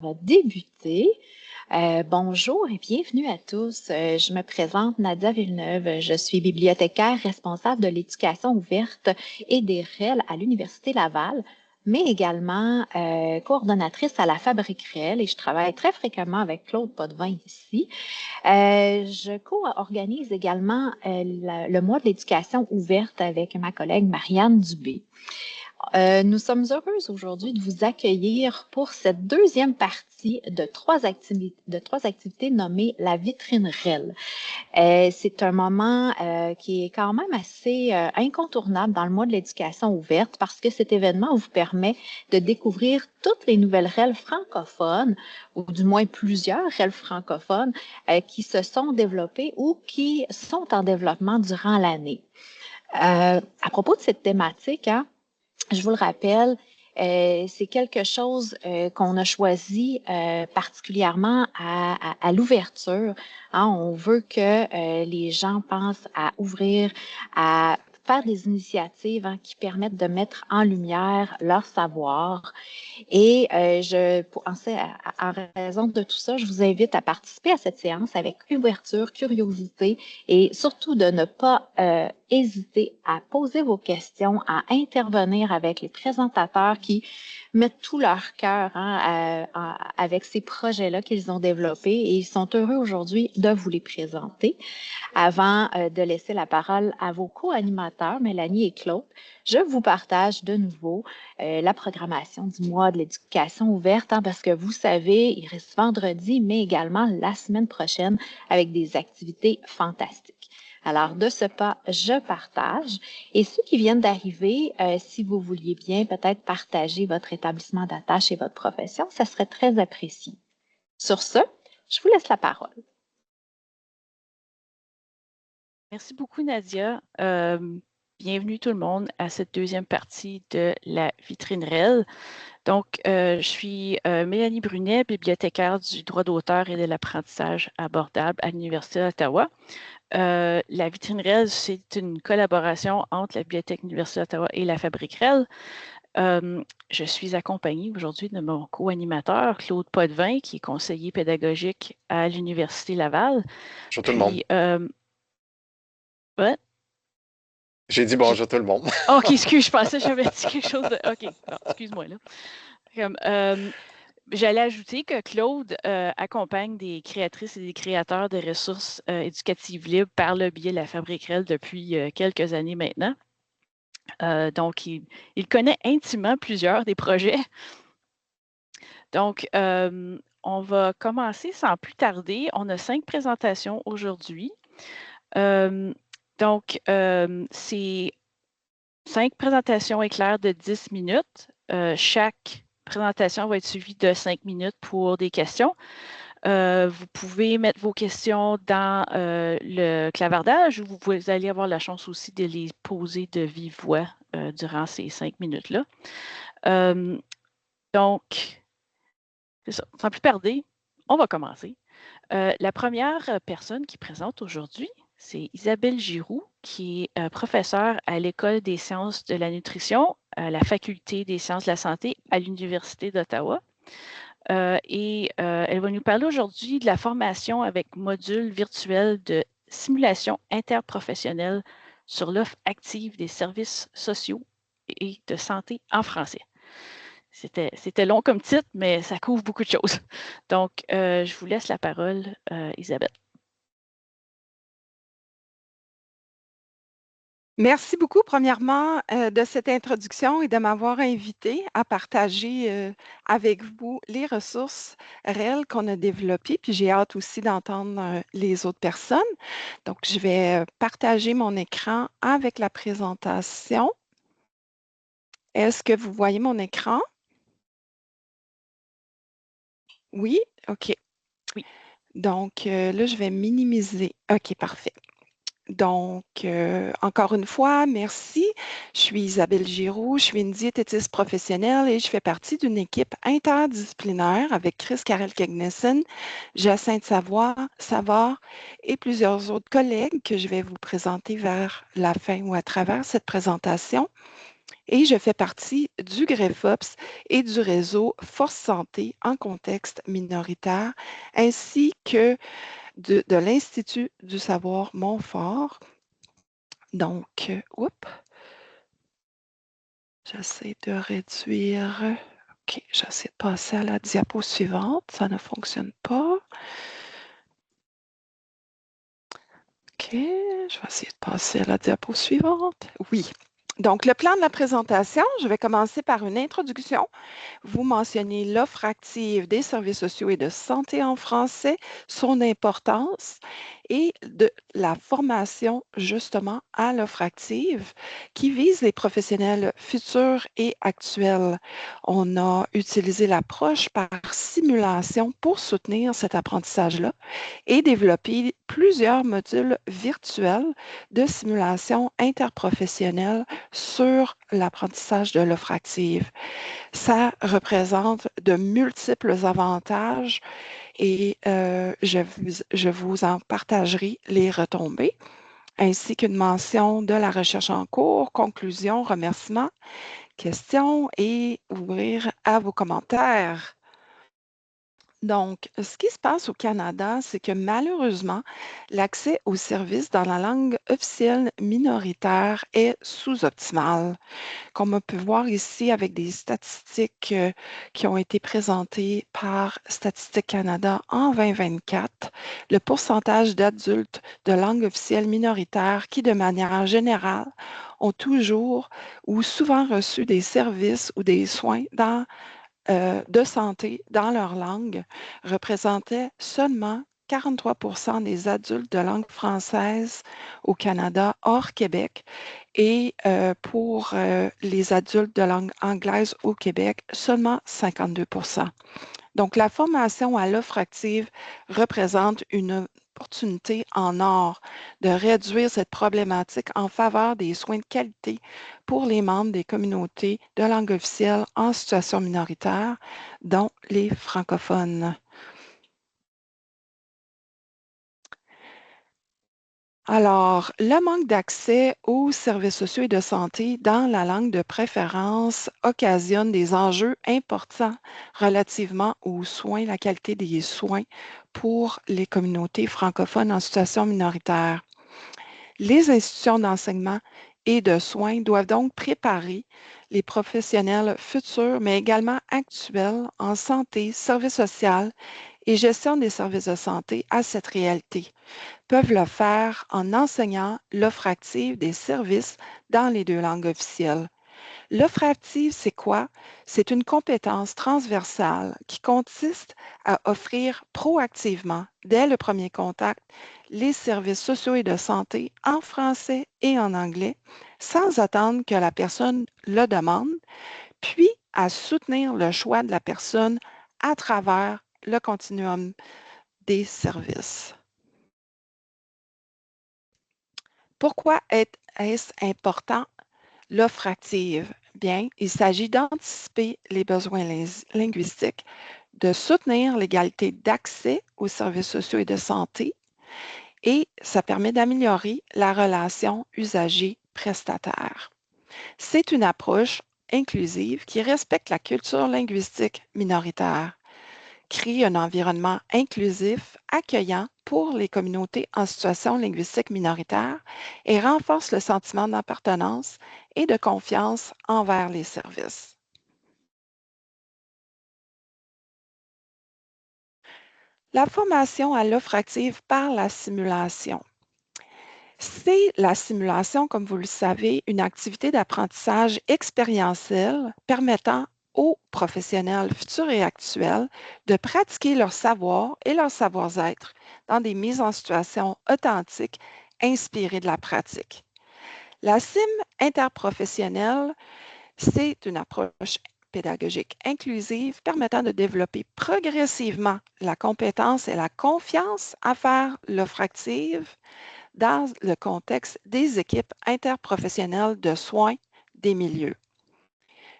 On va débuter. Bonjour et bienvenue à tous. Je me présente Nadia Villeneuve. Je suis bibliothécaire responsable de l'éducation ouverte et des REL à l'Université Laval, mais également coordonnatrice à la Fabrique REL et je travaille très fréquemment avec Claude Potvin ici. Je co-organise également le mois de l'éducation ouverte avec ma collègue Marianne Dubé. Nous sommes heureuses aujourd'hui de vous accueillir pour cette deuxième partie de trois activités nommées la vitrine REL. C'est un moment qui est quand même assez incontournable dans le mois de l'éducation ouverte parce que cet événement vous permet de découvrir toutes les nouvelles REL francophones, ou du moins plusieurs REL francophones qui se sont développées ou qui sont en développement durant l'année. À propos de cette thématique, je vous le rappelle, c'est quelque chose qu'on a choisi particulièrement à l'ouverture. On veut que les gens pensent à ouvrir, à faire des initiatives qui permettent de mettre en lumière leur savoir. Et en raison de tout ça, je vous invite à participer à cette séance avec ouverture, curiosité et surtout de ne pas hésiter à poser vos questions, à intervenir avec les présentateurs qui mettent tout leur cœur avec ces projets-là qu'ils ont développés et ils sont heureux aujourd'hui de vous les présenter. Avant de laisser la parole à vos co-animateurs, Mélanie et Claude, je vous partage de nouveau la programmation du mois de l'éducation ouverte, parce que vous savez, il reste vendredi, mais également la semaine prochaine avec des activités fantastiques. Alors, de ce pas, je partage. Et ceux qui viennent d'arriver, si vous vouliez bien peut-être partager votre établissement d'attache et votre profession, ça serait très apprécié. Sur ce, je vous laisse la parole. Merci beaucoup, Nadia. Bienvenue tout le monde à cette deuxième partie de la vitrine REL. Donc, je suis Mélanie Brunet, bibliothécaire du droit d'auteur et de l'apprentissage abordable à l'Université d'Ottawa. La vitrine REL, c'est une collaboration entre la Bibliothèque de l'Université d'Ottawa et la Fabrique REL. Je suis accompagnée aujourd'hui de mon co-animateur, Claude Potvin, qui est conseiller pédagogique à l'Université Laval. Bonjour tout le monde. Ouais. J'ai dit bonjour tout le monde. OK, excuse, je pensais que j'avais dit quelque chose de... OK, bon, excuse-moi là. J'allais ajouter que Claude accompagne des créatrices et des créateurs de ressources éducatives libres par le biais de la Fabrique REL depuis quelques années maintenant. Donc, il connaît intimement plusieurs des projets. Donc, on va commencer sans plus tarder. On a 5 présentations aujourd'hui. Donc, c'est 5 présentations éclairs de 10 minutes. Chaque présentation va être suivie de 5 minutes pour des questions. Vous pouvez mettre vos questions dans le clavardage ou vous allez avoir la chance aussi de les poser de vive voix durant ces 5 minutes-là. Donc, c'est ça. Sans plus tarder, on va commencer. La première personne qui présente aujourd'hui, c'est Isabelle Giroux, qui est professeure à l'École des sciences de la nutrition, à la Faculté des sciences de la santé à l'Université d'Ottawa. Elle va nous parler aujourd'hui de la formation avec module virtuel de simulation interprofessionnelle sur l'offre active des services sociaux et de santé en français. C'était long comme titre, mais ça couvre beaucoup de choses. Donc, je vous laisse la parole, Isabelle. Merci beaucoup, premièrement, de cette introduction et de m'avoir invité à partager avec vous les ressources REL qu'on a développées. Puis j'ai hâte aussi d'entendre les autres personnes. Donc, je vais partager mon écran avec la présentation. Est-ce que vous voyez mon écran? Oui? OK. Oui. Donc, là, je vais minimiser. OK, parfait. Donc, encore une fois, merci. Je suis Isabelle Giroux, je suis une diététiste professionnelle et je fais partie d'une équipe interdisciplinaire avec Chris Carrel-Kegnessen, Jacinthe Savard et plusieurs autres collègues que je vais vous présenter vers la fin ou à travers cette présentation. Et je fais partie du GREFOPS et du réseau Force Santé en contexte minoritaire, ainsi que de l'Institut du savoir Montfort. Donc, j'essaie de réduire. OK, j'essaie de passer à la diapo suivante. Ça ne fonctionne pas. OK, je vais essayer de passer à la diapo suivante. Oui. Donc, le plan de la présentation, je vais commencer par une introduction. Vous mentionnez l'offre active des services sociaux et de santé en français, son importance et de la formation justement à l'offre active qui vise les professionnels futurs et actuels. On a utilisé l'approche par simulation pour soutenir cet apprentissage-là et développé plusieurs modules virtuels de simulation interprofessionnelle sur l'apprentissage de l'offre active. Ça représente de multiples avantages et je vous en partagerai les retombées, ainsi qu'une mention de la recherche en cours, conclusion, remerciements, questions et ouvrir à vos commentaires. Donc, ce qui se passe au Canada, c'est que malheureusement, l'accès aux services dans la langue officielle minoritaire est sous-optimal. Comme on peut voir ici avec des statistiques qui ont été présentées par Statistique Canada en 2024, le pourcentage d'adultes de langue officielle minoritaire qui, de manière générale, ont toujours ou souvent reçu des services ou des soins de santé dans leur langue représentait seulement 43% des adultes de langue française au Canada hors Québec et pour les adultes de langue anglaise au Québec, seulement 52%. Donc, la formation à l'offre active représente une opportunité en or de réduire cette problématique en faveur des soins de qualité pour les membres des communautés de langue officielle en situation minoritaire, dont les francophones. Alors, le manque d'accès aux services sociaux et de santé dans la langue de préférence occasionne des enjeux importants relativement aux soins, la qualité des soins pour les communautés francophones en situation minoritaire. Les institutions d'enseignement et de soins doivent donc préparer les professionnels futurs, mais également actuels en santé, services sociaux et gestion des services de santé à cette réalité. Peuvent le faire en enseignant l'offre active des services dans les deux langues officielles. L'offre active, c'est quoi? C'est une compétence transversale qui consiste à offrir proactivement, dès le premier contact, les services sociaux et de santé en français et en anglais, sans attendre que la personne le demande, puis à soutenir le choix de la personne à travers le continuum des services. Pourquoi est-ce important l'offre active? Bien, il s'agit d'anticiper les besoins linguistiques, de soutenir l'égalité d'accès aux services sociaux et de santé, et ça permet d'améliorer la relation usager-prestataire. C'est une approche inclusive qui respecte la culture linguistique minoritaire, crée un environnement inclusif, accueillant pour les communautés en situation linguistique minoritaire et renforce le sentiment d'appartenance et de confiance envers les services. La formation à l'offre active par la simulation. C'est la simulation, comme vous le savez, une activité d'apprentissage expérientiel permettant aux professionnels futurs et actuels de pratiquer leur savoir et leur savoir-être dans des mises en situation authentiques inspirées de la pratique. La CIM interprofessionnelle, c'est une approche pédagogique inclusive permettant de développer progressivement la compétence et la confiance à faire l'offre active dans le contexte des équipes interprofessionnelles de soins des milieux.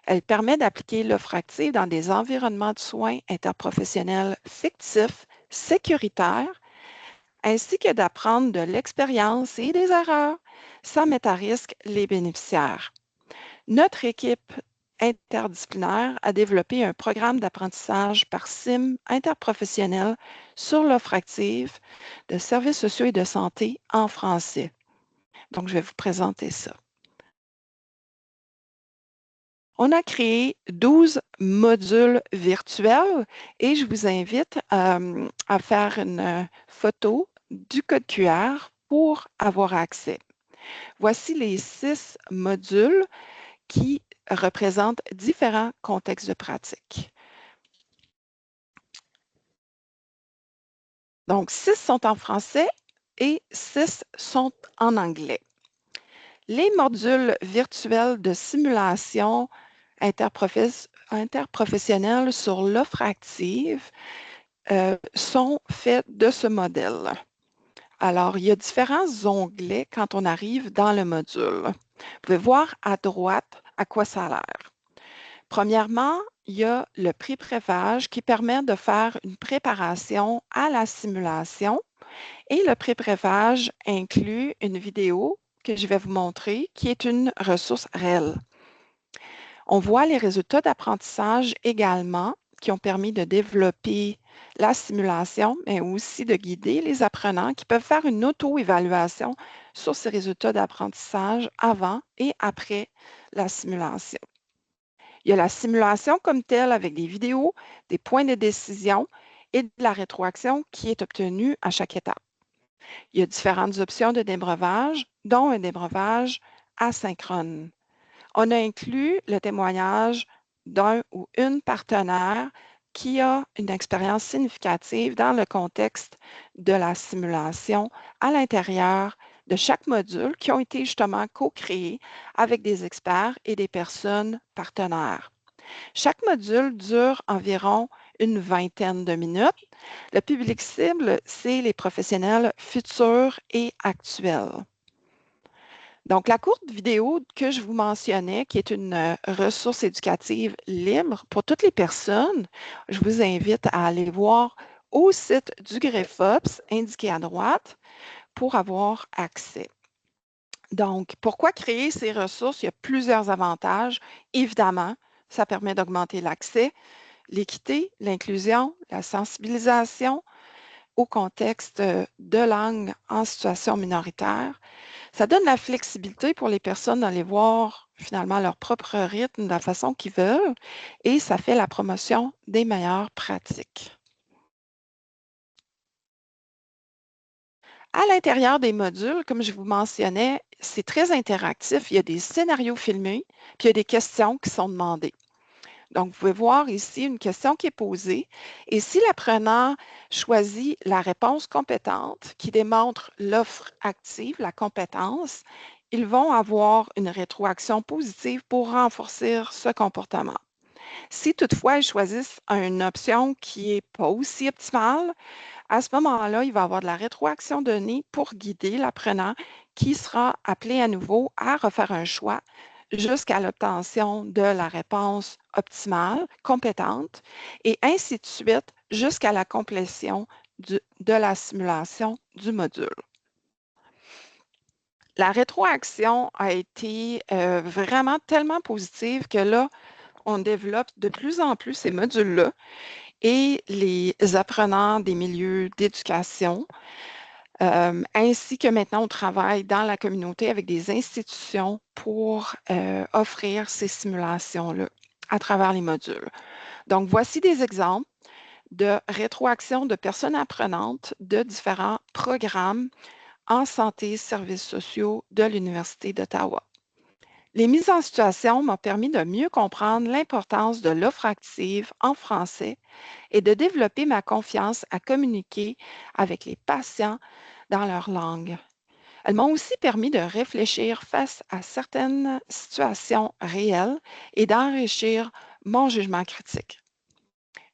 Elle permet d'appliquer l'offre active dans des environnements de soins interprofessionnels fictifs, sécuritaires, ainsi que d'apprendre de l'expérience et des erreurs sans mettre à risque les bénéficiaires. Notre équipe interdisciplinaire a développé un programme d'apprentissage par CIM interprofessionnel sur l'offre active de services sociaux et de santé en français. Donc, je vais vous présenter ça. On a créé 12 modules virtuels et je vous invite à faire une photo du code QR pour avoir accès. Voici les 6 modules qui représentent différents contextes de pratique. Donc, 6 sont en français et 6 sont en anglais. Les modules virtuels de simulation interprofessionnelle sur l'offre active sont faits de ce modèle. Alors, il y a différents onglets quand on arrive dans le module. Vous pouvez voir à droite à quoi ça a l'air. Premièrement, il y a le pré-prévage qui permet de faire une préparation à la simulation et le pré-prévage inclut une vidéo que je vais vous montrer qui est une ressource réelle. On voit les résultats d'apprentissage également qui ont permis de développer la simulation, mais aussi de guider les apprenants qui peuvent faire une auto-évaluation sur ces résultats d'apprentissage avant et après la simulation. Il y a la simulation comme telle avec des vidéos, des points de décision et de la rétroaction qui est obtenue à chaque étape. Il y a différentes options de débreuvage, dont un débreuvage asynchrone. On a inclus le témoignage d'un ou une partenaire qui a une expérience significative dans le contexte de la simulation à l'intérieur de chaque module qui ont été justement co-créés avec des experts et des personnes partenaires. Chaque module dure environ une vingtaine de minutes. Le public cible, c'est les professionnels futurs et actuels. Donc, la courte vidéo que je vous mentionnais, qui est une ressource éducative libre pour toutes les personnes, je vous invite à aller voir au site du GREFOPS, indiqué à droite, pour avoir accès. Donc, pourquoi créer ces ressources? Il y a plusieurs avantages. Évidemment, ça permet d'augmenter l'accès, l'équité, l'inclusion, la sensibilisation au contexte de langue en situation minoritaire. Ça donne la flexibilité pour les personnes d'aller voir finalement leur propre rythme de la façon qu'ils veulent et ça fait la promotion des meilleures pratiques. À l'intérieur des modules, comme je vous mentionnais, c'est très interactif. Il y a des scénarios filmés, puis il y a des questions qui sont demandées. Donc, vous pouvez voir ici une question qui est posée et si l'apprenant choisit la réponse compétente qui démontre l'offre active, la compétence, ils vont avoir une rétroaction positive pour renforcer ce comportement. Si toutefois ils choisissent une option qui n'est pas aussi optimale, à ce moment-là, il va avoir de la rétroaction donnée pour guider l'apprenant qui sera appelé à nouveau à refaire un choix jusqu'à l'obtention de la réponse optimale, compétente, et ainsi de suite jusqu'à la complétion de la simulation du module. La rétroaction a été vraiment tellement positive que là, on développe de plus en plus ces modules-là et les apprenants des milieux d'éducation, ainsi que maintenant on travaille dans la communauté avec des institutions pour offrir ces simulations-là à travers les modules. Donc, voici des exemples de rétroaction de personnes apprenantes de différents programmes en santé et services sociaux de l'Université d'Ottawa. Les mises en situation m'ont permis de mieux comprendre l'importance de l'offre active en français et de développer ma confiance à communiquer avec les patients dans leur langue. Elles m'ont aussi permis de réfléchir face à certaines situations réelles et d'enrichir mon jugement critique.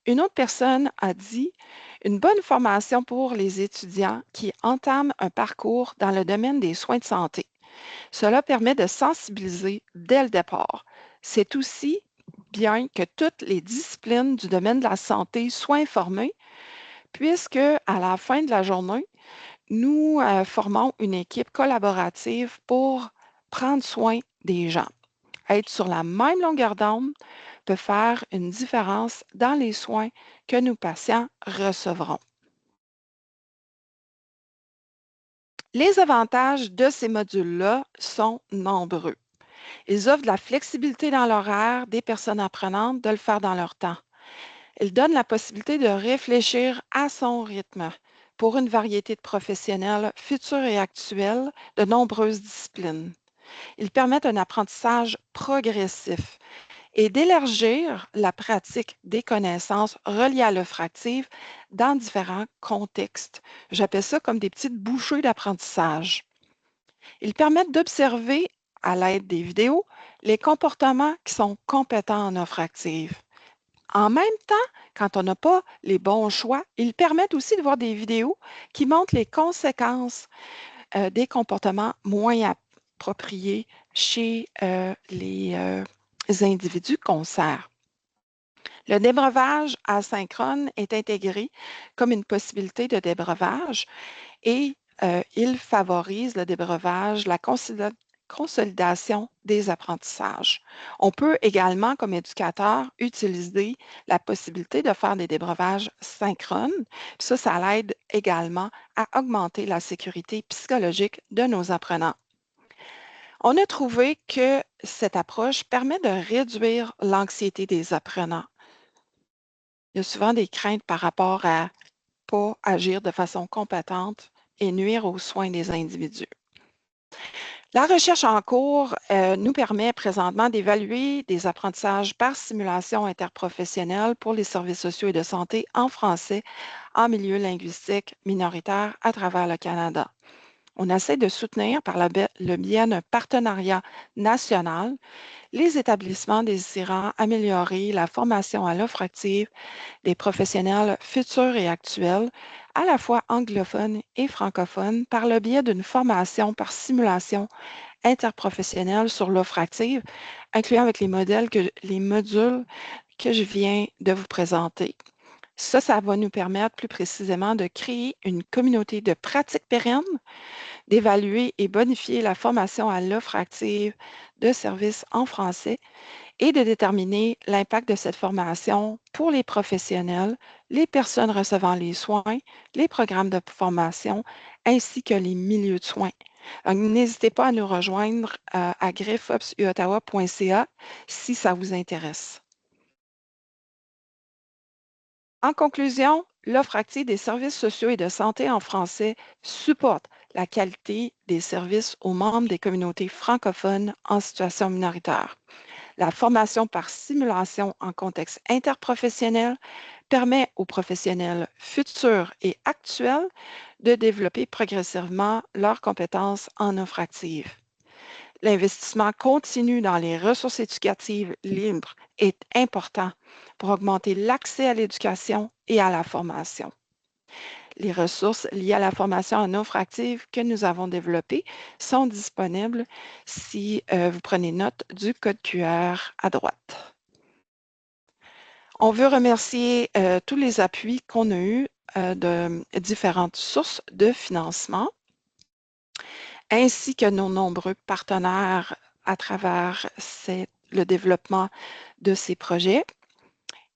Une autre personne a dit « Une bonne formation pour les étudiants qui entament un parcours dans le domaine des soins de santé. Cela permet de sensibiliser dès le départ. C'est aussi bien que toutes les disciplines du domaine de la santé soient informées, puisque à la fin de la journée, nous formons une équipe collaborative pour prendre soin des gens. Être sur la même longueur d'onde peut faire une différence dans les soins que nos patients recevront. Les avantages de ces modules-là sont nombreux. Ils offrent de la flexibilité dans l'horaire des personnes apprenantes de le faire dans leur temps. Ils donnent la possibilité de réfléchir à son rythme pour une variété de professionnels futurs et actuels de nombreuses disciplines. Ils permettent un apprentissage progressif et d'élargir la pratique des connaissances reliées à l'offre active dans différents contextes. J'appelle ça comme des petites bouchées d'apprentissage. Ils permettent d'observer, à l'aide des vidéos, les comportements qui sont compétents en offre active. En même temps, quand on n'a pas les bons choix, ils permettent aussi de voir des vidéos qui montrent les conséquences des comportements moins appropriés chez les individus qu'on sert. Le débreuvage asynchrone est intégré comme une possibilité de débreuvage et il favorise le débreuvage, la consolidation des apprentissages. On peut également, comme éducateur, utiliser la possibilité de faire des débreuvages synchrones. Ça l'aide également à augmenter la sécurité psychologique de nos apprenants. On a trouvé que cette approche permet de réduire l'anxiété des apprenants. Il y a souvent des craintes par rapport à ne pas agir de façon compétente et nuire aux soins des individus. La recherche en cours nous permet présentement d'évaluer des apprentissages par simulation interprofessionnelle pour les services sociaux et de santé en français en milieu linguistique minoritaire à travers le Canada. On essaie de soutenir par le biais d'un partenariat national les établissements désirant améliorer la formation à l'offre active des professionnels futurs et actuels, à la fois anglophones et francophones, par le biais d'une formation par simulation interprofessionnelle sur l'offre active, incluant avec les modules que je viens de vous présenter. Ça va nous permettre plus précisément de créer une communauté de pratiques pérennes, d'évaluer et bonifier la formation à l'offre active de services en français et de déterminer l'impact de cette formation pour les professionnels, les personnes recevant les soins, les programmes de formation, ainsi que les milieux de soins. N'hésitez pas à nous rejoindre à griffopsuottawa.ca si ça vous intéresse. En conclusion, l'offre active des services sociaux et de santé en français supporte la qualité des services aux membres des communautés francophones en situation minoritaire. La formation par simulation en contexte interprofessionnel permet aux professionnels futurs et actuels de développer progressivement leurs compétences en offre active. L'investissement continu dans les ressources éducatives libres est important pour augmenter l'accès à l'éducation et à la formation. Les ressources liées à la formation en offre active que nous avons développées sont disponibles si vous prenez note du code QR à droite. On veut remercier tous les appuis qu'on a eus de différentes sources de financement, ainsi que nos nombreux partenaires à travers le développement de ces projets.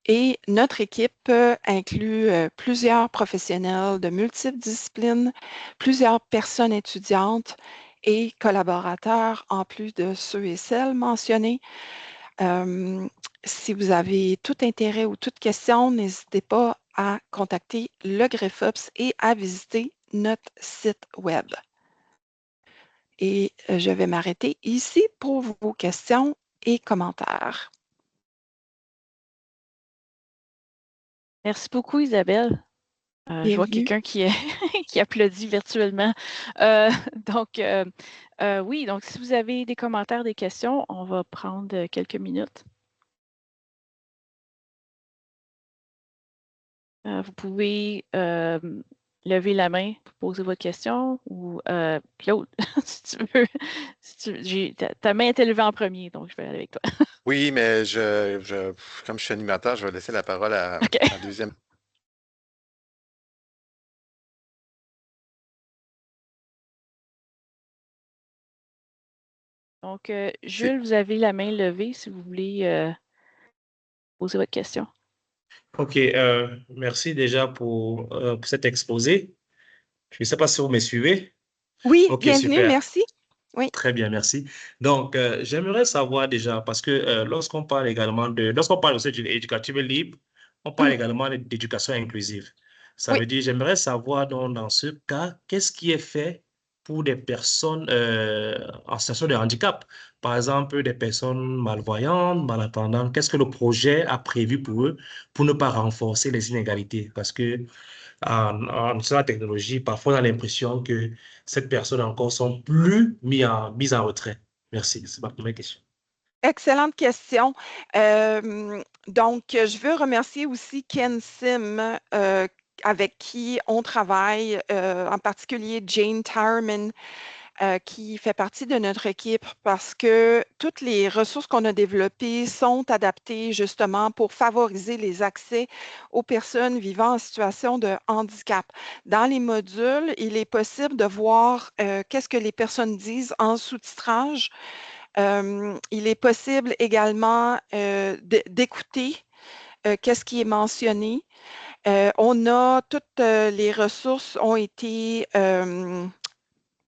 Et notre équipe inclut plusieurs professionnels de multiples disciplines, plusieurs personnes étudiantes et collaborateurs, en plus de ceux et celles mentionnés. Si vous avez tout intérêt ou toute question, n'hésitez pas à contacter le GriffOps et à visiter notre site web. Et je vais m'arrêter ici pour vos questions et commentaires. Merci beaucoup, Isabelle. Je vois quelqu'un qui applaudit virtuellement. Oui, donc si vous avez des commentaires, des questions, on va prendre quelques minutes. Vous pouvez lever la main pour poser votre question ou Claude, si tu veux. Ta main était levée en premier, donc je vais aller avec toi. Oui, mais comme je suis animateur, je vais laisser la parole à la deuxième. Donc, Jules, vous avez la main levée si vous voulez poser votre question. OK, merci déjà pour cet exposé. Je ne sais pas si vous me suivez. Oui, OK, bienvenue, super. merci. Oui. Très bien, merci. Donc, j'aimerais savoir déjà, parce que lorsqu'on parle aussi d'éducative libre, on parle Mm. également d'éducation inclusive. Ça Oui. veut dire, j'aimerais savoir donc, dans ce cas, qu'est-ce qui est fait pour des personnes en situation de handicap? Par exemple, des personnes malvoyantes, malentendantes, qu'est-ce que le projet a prévu pour eux pour ne pas renforcer les inégalités? Parce que en utilisant la technologie, parfois on a l'impression que cette personne encore sont plus mises en retrait. Merci, c'est ma première question. Excellente question. Donc, je veux remercier aussi Ken Sim, avec qui on travaille, en particulier Jane Tireman, qui fait partie de notre équipe parce que toutes les ressources qu'on a développées sont adaptées justement pour favoriser les accès aux personnes vivant en situation de handicap. Dans les modules, il est possible de voir qu'est-ce que les personnes disent en sous-titrage. Il est possible également d'écouter qu'est-ce qui est mentionné. On a toutes les ressources ont été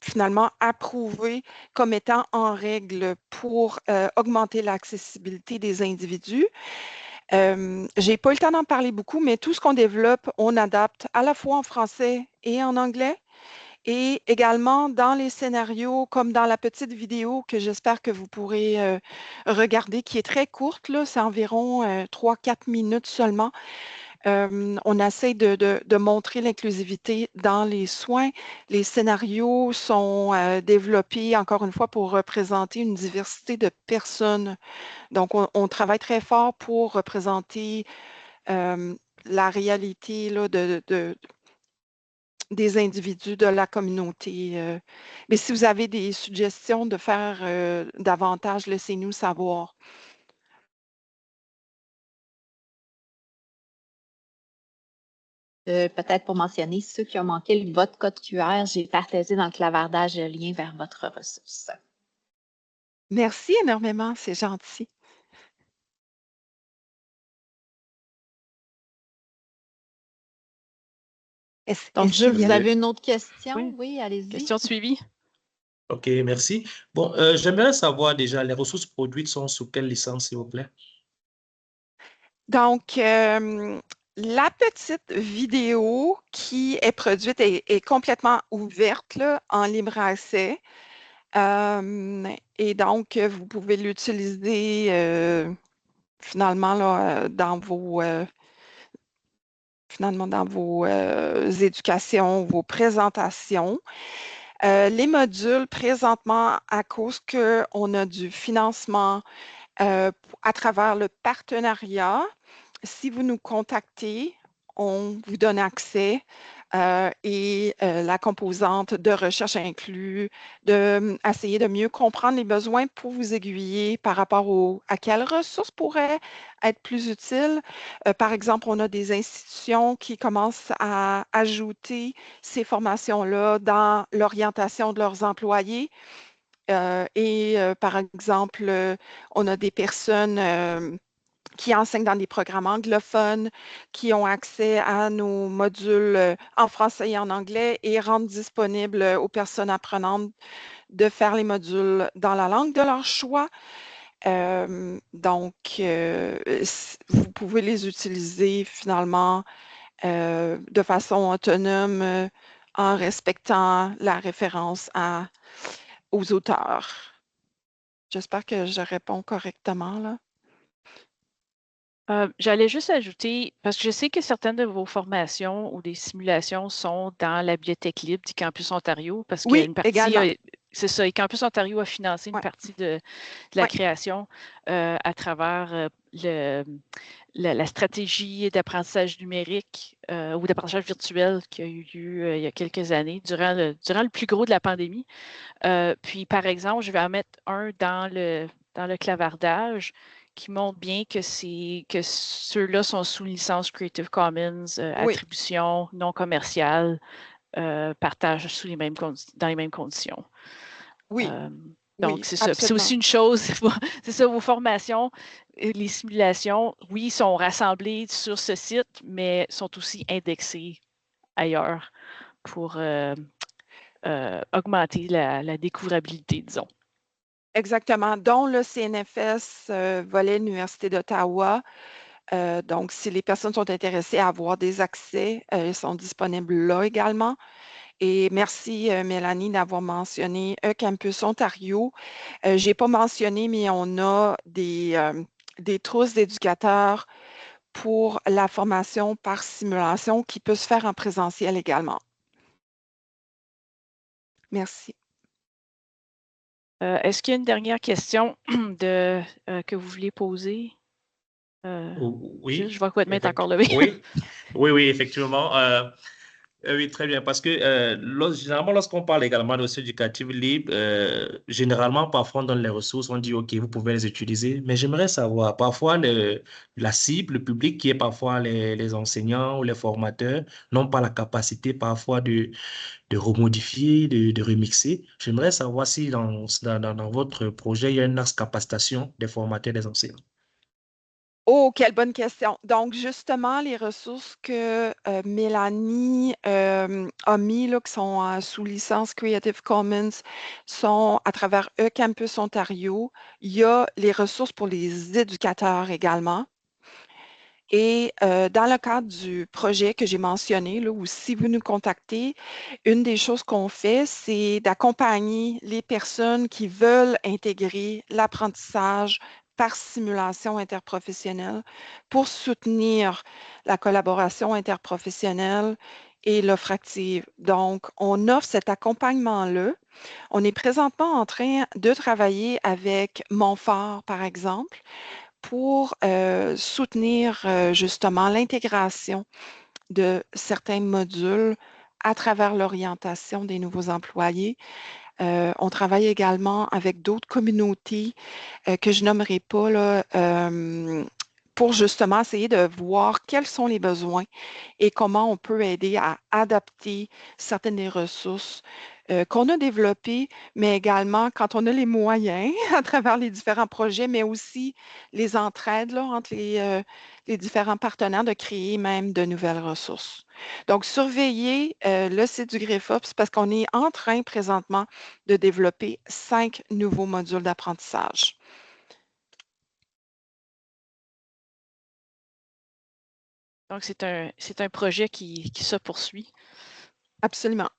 finalement approuvées comme étant en règle pour augmenter l'accessibilité des individus. J'ai pas eu le temps d'en parler beaucoup, mais tout ce qu'on développe, on adapte à la fois en français et en anglais. Et également dans les scénarios, comme dans la petite vidéo que j'espère que vous pourrez regarder, qui est très courte, là, c'est environ 3-4 minutes seulement. On essaie de montrer l'inclusivité dans les soins. Les scénarios sont développés, encore une fois, pour représenter une diversité de personnes. Donc, on travaille très fort pour représenter la réalité là, des individus de la communauté. Mais si vous avez des suggestions de faire davantage, laissez-nous savoir. Peut-être pour mentionner ceux qui ont manqué votre code QR, j'ai partagé dans le clavardage le lien vers votre ressource. Merci énormément, c'est gentil. Donc, Jules, qu'il y vous a- avez une autre question? Oui. Oui, allez-y. Question de suivi? OK, merci. Bon, j'aimerais savoir déjà, les ressources produites sont sous quelle licence, s'il vous plaît? Donc, la petite vidéo qui est produite est complètement ouverte là, en libre accès. Et donc, vous pouvez l'utiliser finalement là, dans vos éducations, vos présentations. Les modules, présentement, à cause qu'on a du financement à travers le partenariat, si vous nous contactez, on vous donne accès et la composante de recherche inclut d'essayer de mieux comprendre les besoins pour vous aiguiller par rapport à quelles ressources pourraient être plus utiles. Par exemple, on a des institutions qui commencent à ajouter ces formations-là dans l'orientation de leurs employés. Par exemple, on a des personnes qui enseignent dans des programmes anglophones, qui ont accès à nos modules en français et en anglais et rendent disponible aux personnes apprenantes de faire les modules dans la langue de leur choix. Donc, vous pouvez les utiliser finalement de façon autonome en respectant la référence aux auteurs. J'espère que je réponds correctement là. J'allais juste ajouter, parce que je sais que certaines de vos formations ou des simulations sont dans la bibliothèque libre du Campus Ontario, parce qu'il y a Oui, une partie, également. c'est ça, et Campus Ontario a financé une Ouais. partie de la Ouais. création à travers la stratégie d'apprentissage numérique ou d'apprentissage virtuel qui a eu lieu il y a quelques années, durant le plus gros de la pandémie. Puis, par exemple, je vais en mettre un dans le clavardage qui montre bien que ceux-là sont sous licence Creative Commons, Oui. attribution non commerciale, partage dans les mêmes conditions. Oui. Donc, Oui, c'est ça. Puis c'est aussi absolument. une chose, c'est ça, vos formations, les simulations, oui, sont rassemblées sur ce site, mais sont aussi indexées ailleurs pour augmenter la découvrabilité, disons. Exactement, dont le CNFS, volet l'Université d'Ottawa. Donc, si les personnes sont intéressées à avoir des accès, ils sont disponibles là également. Et merci, Mélanie, d'avoir mentionné Campus Ontario. Je n'ai pas mentionné, mais on a des trousses d'éducateurs pour la formation par simulation qui peut se faire en présentiel également. Merci. Est-ce qu'il y a une dernière question que vous vouliez poser? Oui, Je vois quoi de mettre encore levé. oui, effectivement. Oui, très bien, parce que généralement, lorsqu'on parle également de ressources éducatives libres, généralement, parfois, on donne les ressources, on dit, OK, vous pouvez les utiliser, mais j'aimerais savoir, parfois, la cible, le public, qui est parfois les enseignants ou les formateurs, n'ont pas la capacité parfois de remodifier, de remixer. J'aimerais savoir si dans votre projet, il y a une axe capacitation des formateurs et des enseignants. Oh, quelle bonne question. Donc, justement, les ressources que Mélanie a mis, là, qui sont sous licence Creative Commons, sont à travers eCampus Ontario. Il y a les ressources pour les éducateurs également. Et dans le cadre du projet que j'ai mentionné, là, ou si vous nous contactez, une des choses qu'on fait, c'est d'accompagner les personnes qui veulent intégrer l'apprentissage par simulation interprofessionnelle pour soutenir la collaboration interprofessionnelle et l'offre active. Donc, on offre cet accompagnement-là. On est présentement en train de travailler avec Montfort, par exemple, pour soutenir justement l'intégration de certains modules à travers l'orientation des nouveaux employés. On travaille également avec d'autres communautés que je nommerai pas là, pour justement essayer de voir quels sont les besoins et comment on peut aider à adapter certaines des ressources qu'on a développées, mais également quand on a les moyens à travers les différents projets, mais aussi les entraides là, entre les différents partenaires de créer même de nouvelles ressources. Donc, surveillez le site du GRIFOPS parce qu'on est en train présentement de développer 5 nouveaux modules d'apprentissage. Donc, c'est un projet qui se poursuit. Absolument.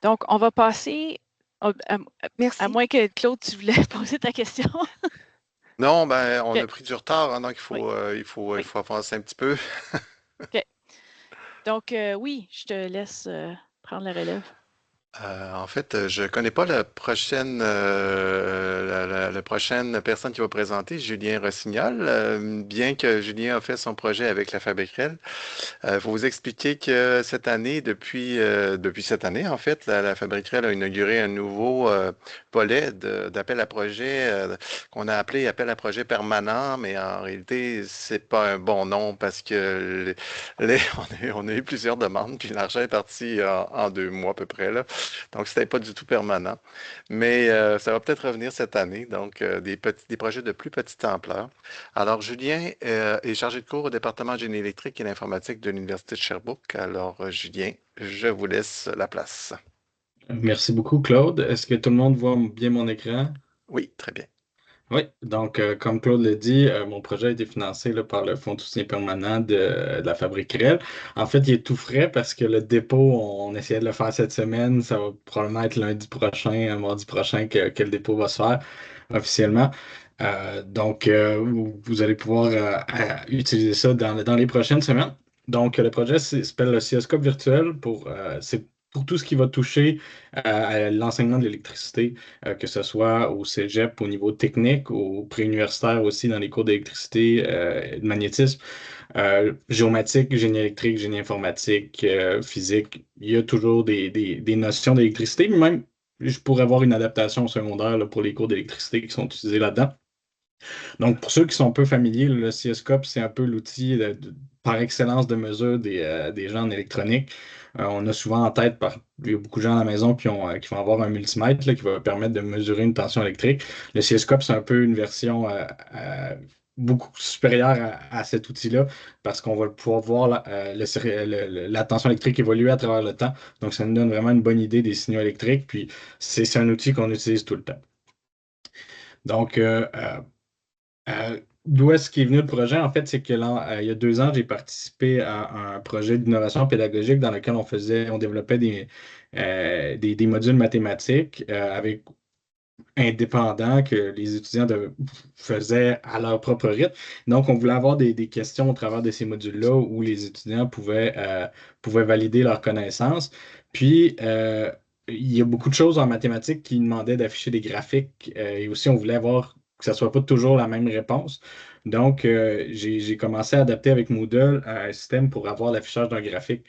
Donc, on va passer, Merci. à moins que Claude, tu voulais poser ta question. Non, ben, on OK. a pris du retard, hein, donc Oui. il faut Oui. avancer un petit peu. OK. Donc, oui, je te laisse prendre la relève. En fait, je connais pas la prochaine personne qui va présenter, Julien Rossignol, bien que Julien a fait son projet avec la Fabriquerel. Il faut vous expliquer que cette année, depuis cette année, en fait, la Fabriquerel a inauguré un nouveau volet d'appel à projet qu'on a appelé appel à projet permanent, mais en réalité, c'est pas un bon nom parce que on a eu plusieurs demandes, puis l'argent est parti en 2 mois à peu près, là. Donc, c'était pas du tout permanent. Mais ça va peut-être revenir cette année, donc des projets de plus petite ampleur. Alors, Julien est chargé de cours au département de génie électrique et l'informatique de l'Université de Sherbrooke. Alors, Julien, je vous laisse la place. Merci beaucoup, Claude. Est-ce que tout le monde voit bien mon écran? Oui, très bien. Oui, donc comme Claude l'a dit, mon projet a été financé là, par le Fonds de soutien permanent de la Fabrique Réelle. En fait, il est tout frais parce que le dépôt, on essayait de le faire cette semaine. Ça va probablement être lundi prochain, mardi prochain que le dépôt va se faire officiellement. Donc, vous allez pouvoir utiliser ça dans les prochaines semaines. Donc, le projet s'appelle le Cioscope virtuel c'est pour tout ce qui va toucher à l'enseignement de l'électricité, que ce soit au cégep au niveau technique, au préuniversitaire aussi dans les cours d'électricité, de magnétisme, géomatique, génie électrique, génie informatique, physique. Il y a toujours des notions d'électricité, mais même je pourrais avoir une adaptation au secondaire là, pour les cours d'électricité qui sont utilisés là-dedans. Donc, pour ceux qui sont peu familiers, le oscilloscope, c'est un peu l'outil par excellence de mesure des gens en électronique. on a souvent en tête, il y a beaucoup de gens à la maison qui vont avoir un multimètre là, qui va permettre de mesurer une tension électrique. Le Oscilloscope, c'est un peu une version beaucoup supérieure à cet outil-là parce qu'on va pouvoir voir la tension électrique évoluer à travers le temps. Donc, ça nous donne vraiment une bonne idée des signaux électriques. Puis, c'est un outil qu'on utilise tout le temps. Donc, d'où est-ce qu'est venu le projet? En fait, c'est que il y a 2 ans, j'ai participé à un projet d'innovation pédagogique dans lequel on développait des modules mathématiques avec indépendants que les étudiants faisaient à leur propre rythme. Donc, on voulait avoir des questions au travers de ces modules-là où les étudiants pouvaient valider leurs connaissances. Puis, il y a beaucoup de choses en mathématiques qui demandaient d'afficher des graphiques et aussi on voulait avoir que ça ne soit pas toujours la même réponse. Donc, j'ai commencé à adapter avec Moodle un système pour avoir l'affichage d'un graphique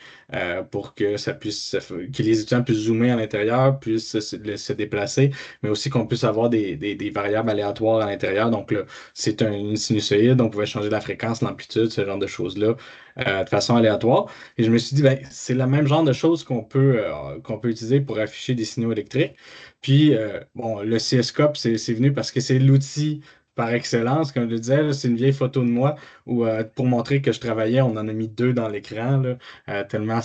pour que que les étudiants puissent zoomer à l'intérieur, puissent se déplacer, mais aussi qu'on puisse avoir des variables aléatoires à l'intérieur. Donc, là, c'est une sinusoïde, on pouvait changer la fréquence, l'amplitude, ce genre de choses-là de façon aléatoire. Et je me suis dit, ben, c'est le même genre de choses qu'on peut utiliser pour afficher des signaux électriques. Puis, bon, le CSCOP, c'est venu parce que c'est l'outil par excellence. Comme je le disais, là, c'est une vieille photo de moi où, pour montrer que je travaillais, on en a mis 2 dans l'écran, là, tellement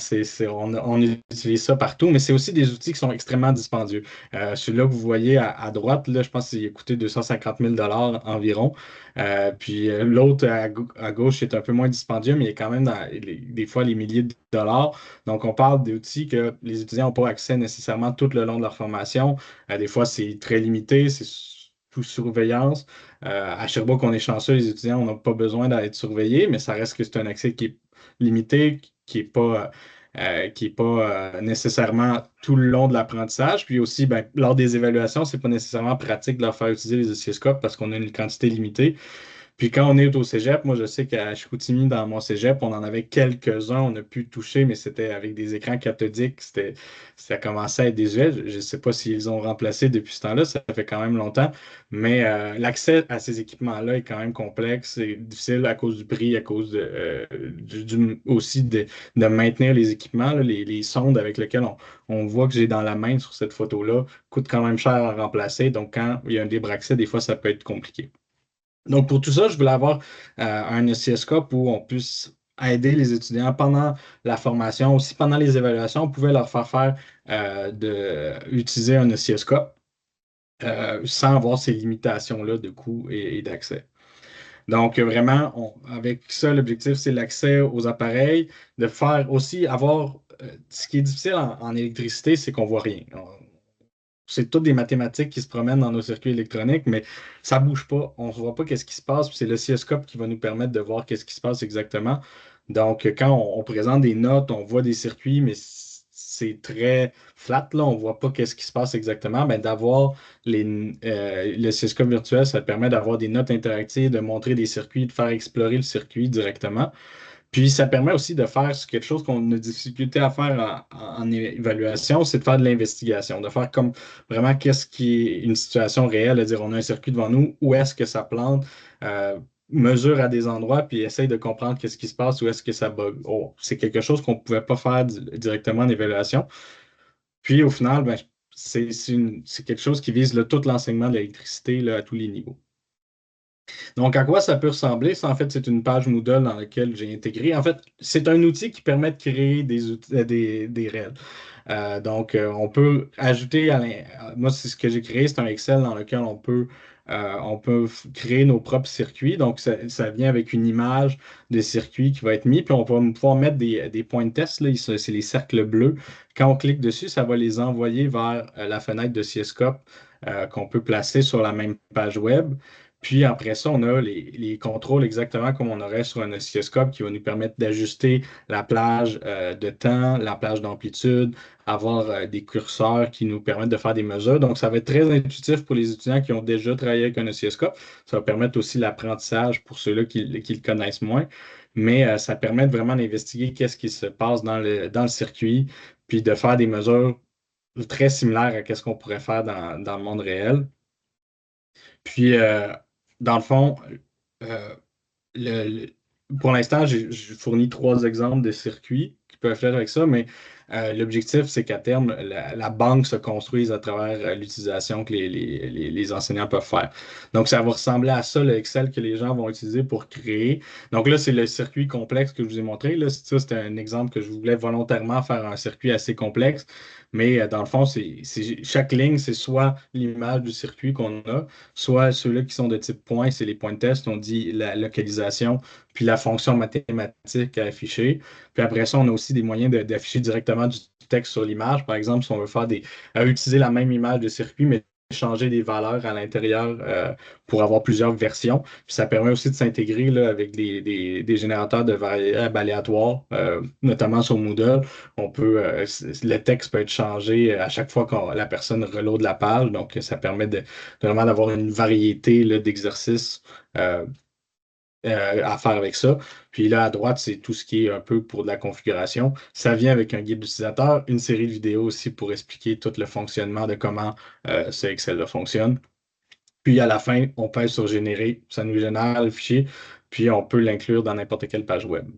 on utilise ça partout. Mais c'est aussi des outils qui sont extrêmement dispendieux. Celui-là que vous voyez à droite, là, je pense qu'il a coûté 250 000 environ. Puis l'autre à gauche est un peu moins dispendieux, mais il est quand même des fois les milliers de dollars. Donc, on parle d'outils que les étudiants n'ont pas accès nécessairement tout le long de leur formation. Des fois, c'est très limité, c'est sous surveillance. À Sherbrooke, on est chanceux, les étudiants, on n'a pas besoin d'être surveillés, mais ça reste que c'est un accès qui est limité, qui est pas nécessairement tout le long de l'apprentissage. Puis aussi, ben, lors des évaluations, c'est pas nécessairement pratique de leur faire utiliser les oscilloscopes parce qu'on a une quantité limitée. Puis quand on est au cégep, moi je sais qu'à Chicoutimi, dans mon cégep, on en avait quelques-uns, on a pu toucher, mais c'était avec des écrans cathodiques, ça commençait à être désuet. Je ne sais pas s'ils ont remplacé depuis ce temps-là, ça fait quand même longtemps, mais l'accès à ces équipements-là est quand même complexe, c'est difficile à cause du prix, à cause aussi de maintenir les équipements, là, les sondes avec lesquelles on voit que j'ai dans la main sur cette photo-là, coûtent quand même cher à remplacer, donc quand il y a un libre accès, des fois ça peut être compliqué. Donc, pour tout ça, je voulais avoir un oscilloscope où on puisse aider les étudiants pendant la formation, aussi pendant les évaluations, on pouvait leur faire utiliser un oscilloscope sans avoir ces limitations-là de coût et d'accès. Donc, vraiment, avec ça, l'objectif, c'est l'accès aux appareils, de faire aussi avoir. Ce qui est difficile en électricité, c'est qu'on ne voit rien. C'est toutes des mathématiques qui se promènent dans nos circuits électroniques, mais ça ne bouge pas. On ne voit pas qu'est-ce qui se passe. C'est l'oscilloscope qui va nous permettre de voir qu'est-ce qui se passe exactement. Donc, quand on présente des notes, on voit des circuits, mais c'est très flat, là. On ne voit pas qu'est-ce qui se passe exactement. Ben, d'avoir l'oscilloscope virtuel, ça permet d'avoir des notes interactives, de montrer des circuits, de faire explorer le circuit directement. Puis ça permet aussi de faire quelque chose qu'on a difficulté à faire en évaluation, c'est de faire de l'investigation, de faire comme vraiment qu'est-ce qui est une situation réelle, à dire on a un circuit devant nous, où est-ce que ça plante, mesure à des endroits, puis essaye de comprendre qu'est-ce qui se passe, où est-ce que ça bug. Oh, c'est quelque chose qu'on ne pouvait pas faire directement en évaluation. Puis au final, ben, c'est quelque chose qui vise tout l'enseignement de l'électricité là, à tous les niveaux. Donc, à quoi ça peut ressembler? Ça, en fait, c'est une page Moodle dans laquelle j'ai intégré. En fait, c'est un outil qui permet de créer des REL. Donc, on peut ajouter moi, c'est ce que j'ai créé, c'est un Excel dans lequel on peut créer nos propres circuits. Donc, ça vient avec une image de circuit qui va être mis, puis on va pouvoir mettre des points de test, là, c'est les cercles bleus. Quand on clique dessus, ça va les envoyer vers la fenêtre de Oscilloscope qu'on peut placer sur la même page web. Puis après ça, on a les contrôles exactement comme on aurait sur un oscilloscope qui va nous permettre d'ajuster la plage de temps, la plage d'amplitude, avoir des curseurs qui nous permettent de faire des mesures. Donc, ça va être très intuitif pour les étudiants qui ont déjà travaillé avec un oscilloscope. Ça va permettre aussi l'apprentissage pour ceux-là qui le connaissent moins. Mais ça permet vraiment d'investiguer qu'est-ce qui se passe dans le circuit, puis de faire des mesures très similaires à ce qu'on pourrait faire dans le monde réel. Puis, dans le fond, euh, le- pour l'instant, j'ai fourni 3 exemples de circuits peuvent faire avec ça, mais l'objectif, c'est qu'à terme, la banque se construise à travers l'utilisation que les enseignants peuvent faire. Donc, ça va ressembler à ça, le Excel que les gens vont utiliser pour créer. Donc là, c'est le circuit complexe que je vous ai montré. Là, ça, c'était un exemple que je voulais volontairement faire un circuit assez complexe. Mais dans le fond, chaque ligne, c'est soit l'image du circuit qu'on a, soit ceux-là qui sont de type point, c'est les points de test. On dit la localisation, puis la fonction mathématique à afficher. Puis après ça, on a aussi des moyens d'afficher directement du texte sur l'image. Par exemple, si on veut utiliser la même image de circuit, mais changer des valeurs à l'intérieur pour avoir plusieurs versions. Puis ça permet aussi de s'intégrer là, avec des générateurs de variables aléatoires, notamment sur Moodle. Le texte peut être changé à chaque fois que la personne reload la page. Donc, ça permet vraiment d'avoir une variété là, d'exercices à faire avec ça. Puis là, à droite, c'est tout ce qui est un peu pour de la configuration. Ça vient avec un guide d'utilisateur, une série de vidéos aussi pour expliquer tout le fonctionnement de comment ce Excel-là fonctionne. Puis à la fin, on pèse sur générer, ça nous génère le fichier, puis on peut l'inclure dans n'importe quelle page web.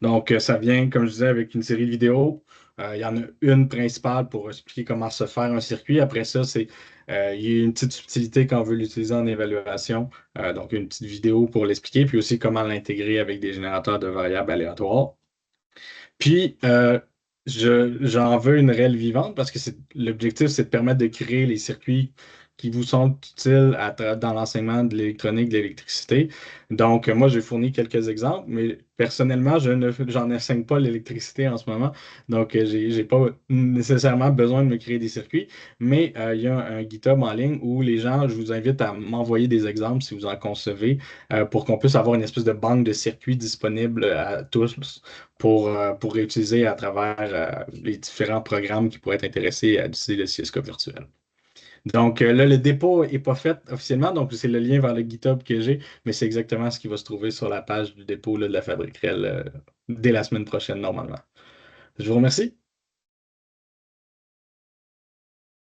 Donc, ça vient, comme je disais, avec une série de vidéos. Il y en a une principale pour expliquer comment se faire un circuit. Après ça, il y a une petite subtilité quand on veut l'utiliser en évaluation. Donc, une petite vidéo pour l'expliquer, puis aussi comment l'intégrer avec des générateurs de variables aléatoires. Puis, j'en veux une réelle vivante parce que l'objectif, c'est de permettre de créer les circuits qui vous sont utiles dans l'enseignement de l'électronique, de l'électricité. Donc, moi, j'ai fourni quelques exemples, mais personnellement, j'en enseigne pas l'électricité en ce moment. Donc, j'ai pas nécessairement besoin de me créer des circuits, mais il y a un GitHub en ligne où les gens, je vous invite à m'envoyer des exemples si vous en concevez, pour qu'on puisse avoir une espèce de banque de circuits disponible à tous pour réutiliser à travers les différents programmes qui pourraient être intéressés à utiliser le CSK virtuel. Donc là, le dépôt n'est pas fait officiellement, donc c'est le lien vers le GitHub que j'ai, mais c'est exactement ce qui va se trouver sur la page du dépôt là, de la Fabrique REL dès la semaine prochaine, normalement. Je vous remercie.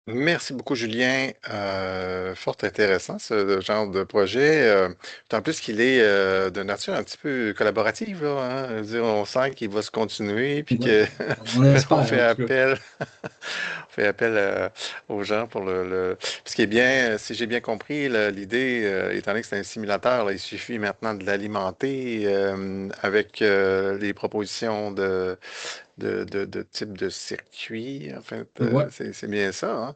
Merci beaucoup, Julien. Fort intéressant, ce genre de projet. D'autant plus qu'il est de nature un petit peu collaborative, là, hein. Je veux dire, on sent qu'il va se continuer, puis Ouais, que on espère, on fait en tout cas. appel, on fait appel aux gens pour Ce qui est bien, si j'ai bien compris, là, l'idée, étant donné que c'est un simulateur, là, il suffit maintenant de l'alimenter avec les propositions de type de circuit. En fait, Ouais. c'est bien ça, hein?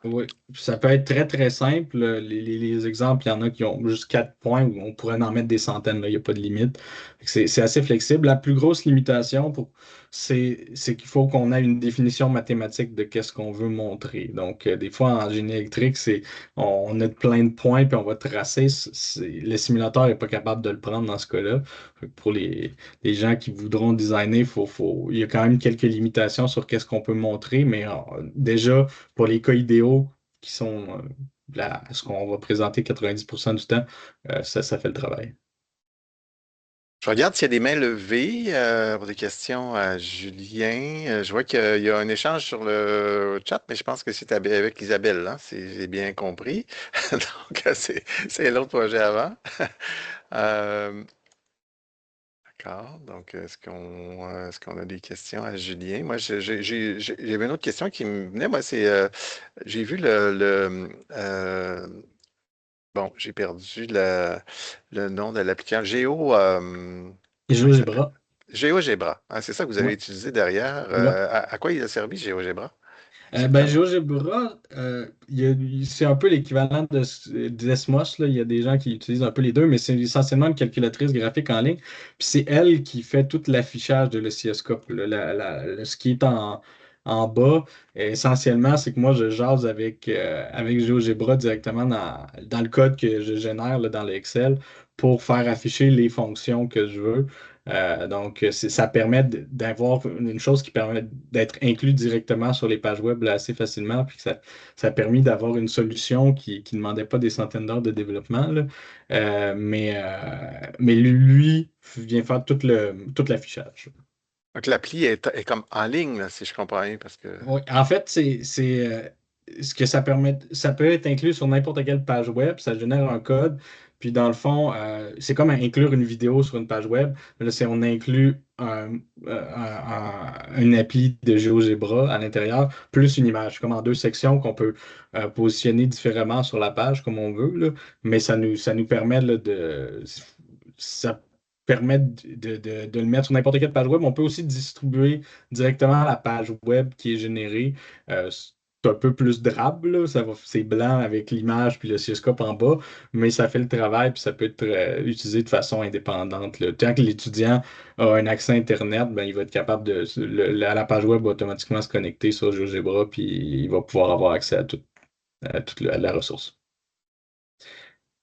Oui, ça peut être très, très simple. Les exemples, il y en a qui ont juste 4 points où on pourrait en mettre des centaines, là, il n'y a pas de limite. Fait que c'est assez flexible. La plus grosse limitation, c'est qu'il faut qu'on ait une définition mathématique de qu'est-ce qu'on veut montrer. Donc, des fois, en génie électrique, on a plein de points puis on va tracer. Le simulateur n'est pas capable de le prendre dans ce cas-là. Fait que pour les gens qui voudront designer, il y a quand même quelques limitations sur qu'est-ce qu'on peut montrer, mais déjà, pour les cas idéaux qui sont ce qu'on va présenter 90% du temps, ça fait le travail. Je regarde s'il y a des mains levées pour des questions à Julien. Je vois qu'il y a un échange sur le chat, mais je pense que c'est avec Isabelle, hein, si j'ai bien compris. Donc, c'est l'autre projet avant. Euh, d'accord. Donc, est-ce qu'on a des questions à Julien? Moi, j'avais une autre question qui me venait. Moi, j'ai vu bon, j'ai perdu le nom de l'application. Comment il s'appelle? GeoGebra, GeoGebra. Ah, c'est ça que vous avez ouais. utilisé derrière. Ouais. À quoi il a servi, GeoGebra? Ben, Exactement. GeoGebra, c'est un peu l'équivalent d'Esmos, là. Il y a des gens qui utilisent un peu les deux, mais c'est essentiellement une calculatrice graphique en ligne. Puis c'est elle qui fait tout l'affichage de l'oscilloscope. Là. Ce qui est en bas, essentiellement, c'est que moi, je jase avec GeoGebra directement dans le code que je génère là, dans le Excel pour faire afficher les fonctions que je veux. Donc, ça permet d'avoir une chose qui permet d'être inclus directement sur les pages web là, assez facilement, puis que ça a permis d'avoir une solution qui ne demandait pas des centaines d'heures de développement, là. Mais lui vient faire tout l'affichage. Donc, l'appli est comme en ligne, là, si je comprends bien, parce que. Oui, en fait, ce que ça permet, ça peut être inclus sur n'importe quelle page web, ça génère un code, Puis dans le fond, c'est comme inclure une vidéo sur une page web. Mais là, on inclut une appli de GeoGebra à l'intérieur, plus une image, comme en deux sections qu'on peut positionner différemment sur la page comme on veut, là. Mais ça nous permet là, ça permet de le mettre sur n'importe quelle page web. On peut aussi distribuer directement la page web qui est générée. C'est un peu plus drabe, là. C'est blanc avec l'image puis l'oscilloscope en bas, mais ça fait le travail puis ça peut être utilisé de façon indépendante, là. Tant que l'étudiant a un accès Internet, ben, il va être capable la page web va automatiquement se connecter sur GeoGebra puis il va pouvoir avoir accès à toute la ressource.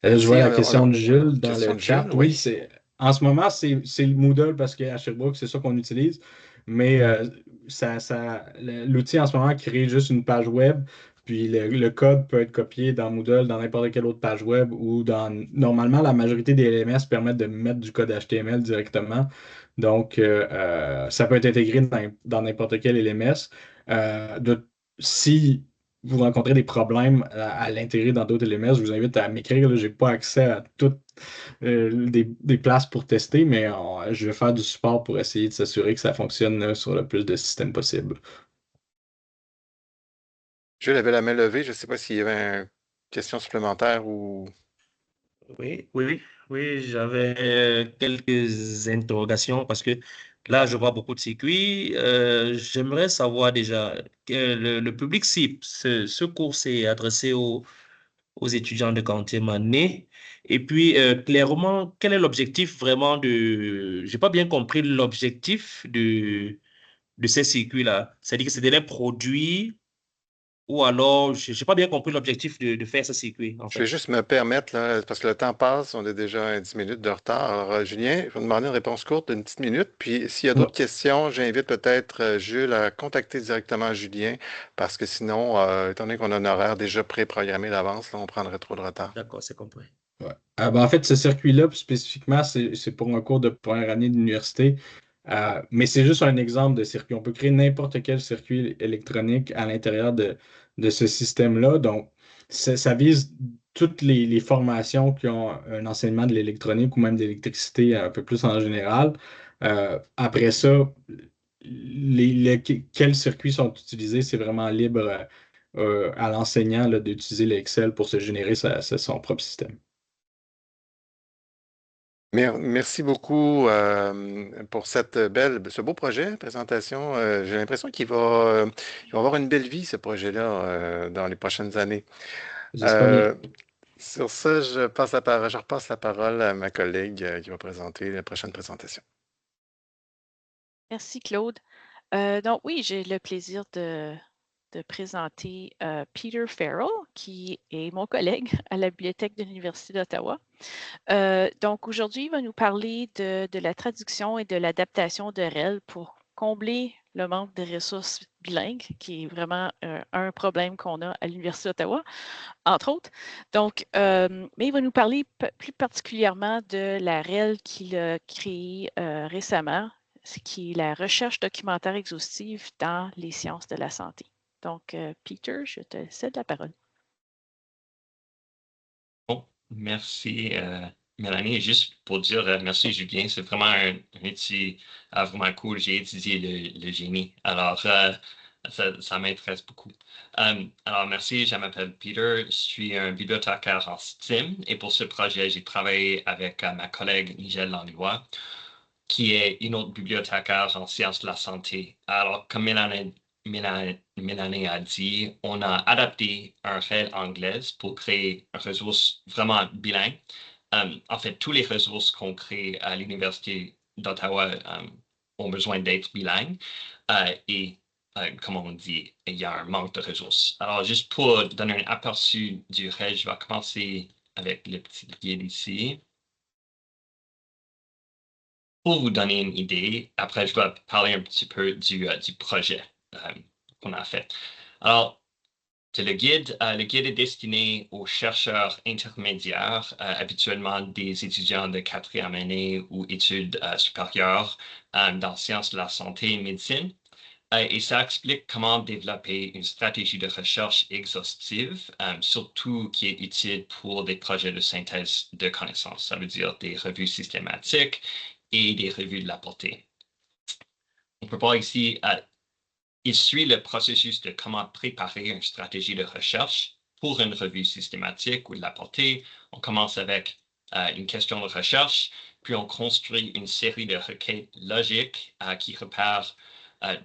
Je vois Merci. la question de Jules dans Question le de chat. Jules, Oui, oui. en ce moment, c'est le Moodle parce qu'à Sherbrooke, c'est ça qu'on utilise. Mais l'outil en ce moment crée juste une page web. Puis le code peut être copié dans Moodle, dans n'importe quelle autre page web ou Normalement, la majorité des LMS permettent de mettre du code HTML directement. Donc, ça peut être intégré dans n'importe quel LMS. Si vous rencontrez des problèmes à l'intégrer dans d'autres LMS, je vous invite à m'écrire. Je n'ai pas accès à toutes des places pour tester, mais je vais faire du support pour essayer de s'assurer que ça fonctionne sur le plus de systèmes possible. Jules avait la main levée. Je ne sais pas s'il y avait une question supplémentaire ou... Oui, j'avais quelques interrogations parce que là, je vois beaucoup de circuits. J'aimerais savoir déjà que le public cible, ce cours s'est adressé aux étudiants de quantième année. Et puis, clairement, quel est l'objectif vraiment de... J'ai pas bien compris l'objectif de ces circuits-là. C'est-à-dire que c'est de les produire ou alors, je n'ai pas bien compris l'objectif de faire ce circuit, en Je vais fait. juste me permettre, là, parce que le temps passe, on est déjà à 10 minutes de retard. Alors, Julien, je vais vous demander une réponse courte d'une petite minute. Puis, s'il y a Ouais. d'autres questions, j'invite peut-être Jules à contacter directement Julien, parce que sinon, étant donné qu'on a un horaire déjà pré-programmé d'avance, là, on prendrait trop de retard. D'accord, c'est compris. Ouais. En fait, ce circuit-là, spécifiquement, c'est pour un cours de première année d'université. Mais c'est juste un exemple de circuit. On peut créer n'importe quel circuit électronique à l'intérieur de ce système-là. Donc, ça vise toutes les formations qui ont un enseignement de l'électronique ou même de l'électricité un peu plus en général. Après ça, quels circuits sont utilisés, c'est vraiment libre à l'enseignant là, d'utiliser l'Excel pour se générer son propre système. Merci beaucoup pour ce beau projet, présentation. J'ai l'impression il va avoir une belle vie, ce projet-là, dans les prochaines années. J'espère bien. Sur ça, je repasse la parole à ma collègue qui va présenter la prochaine présentation. Merci, Claude. Donc, oui, j'ai le plaisir de présenter Peter Farrell, qui est mon collègue à la Bibliothèque de l'Université d'Ottawa. Donc, aujourd'hui, il va nous parler de la traduction et de l'adaptation de REL pour combler le manque de ressources bilingues, qui est vraiment un problème qu'on a à l'Université d'Ottawa, entre autres. Donc, mais il va nous parler plus particulièrement de la REL qu'il a créée récemment, ce qui est la recherche documentaire exhaustive dans les sciences de la santé. Donc, Peter, je te cède la parole. Bon, merci Mélanie. Juste pour dire merci Julien, c'est vraiment un outil vraiment cool. J'ai étudié le génie, alors ça m'intéresse beaucoup. Alors merci, je m'appelle Peter, je suis un bibliothécaire en STEM et pour ce projet, j'ai travaillé avec ma collègue Nigel Landlois, qui est une autre bibliothécaire en sciences de la santé. Alors, comme Mélanie a dit, on a adapté un REL anglaise pour créer une ressource vraiment bilingue. En fait, tous les ressources qu'on crée à l'Université d'Ottawa ont besoin d'être bilingues. Et comme on dit, il y a un manque de ressources. Alors, juste pour donner un aperçu du REL, je vais commencer avec le petit guide ici. Pour vous donner une idée, après, je vais parler un petit peu du projet qu'on a fait. Alors, le guide est destiné aux chercheurs intermédiaires, habituellement des étudiants de quatrième année ou études supérieures dans sciences de la santé et médecine. Et ça explique comment développer une stratégie de recherche exhaustive, surtout qui est utile pour des projets de synthèse de connaissances. Ça veut dire des revues systématiques et des revues de la portée. On peut voir ici, il suit le processus de comment préparer une stratégie de recherche pour une revue systématique ou de la portée. On commence avec une question de recherche, puis on construit une série de requêtes logiques qui repèrent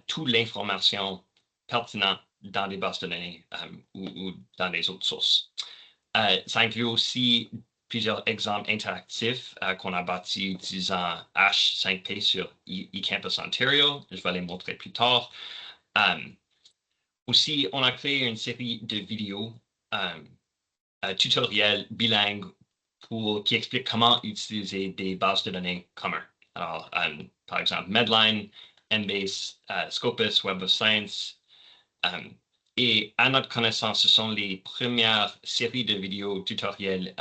toute l'information pertinente dans les bases de données ou dans les autres sources. Ça inclut aussi plusieurs exemples interactifs qu'on a bâtis utilisant H5P sur eCampus Ontario. Je vais les montrer plus tard. Aussi, on a créé une série de vidéos tutoriels bilingues qui expliquent comment utiliser des bases de données communes. Alors, par exemple, Medline, Embase, Scopus, Web of Science. Et à notre connaissance, ce sont les premières séries de vidéos tutoriels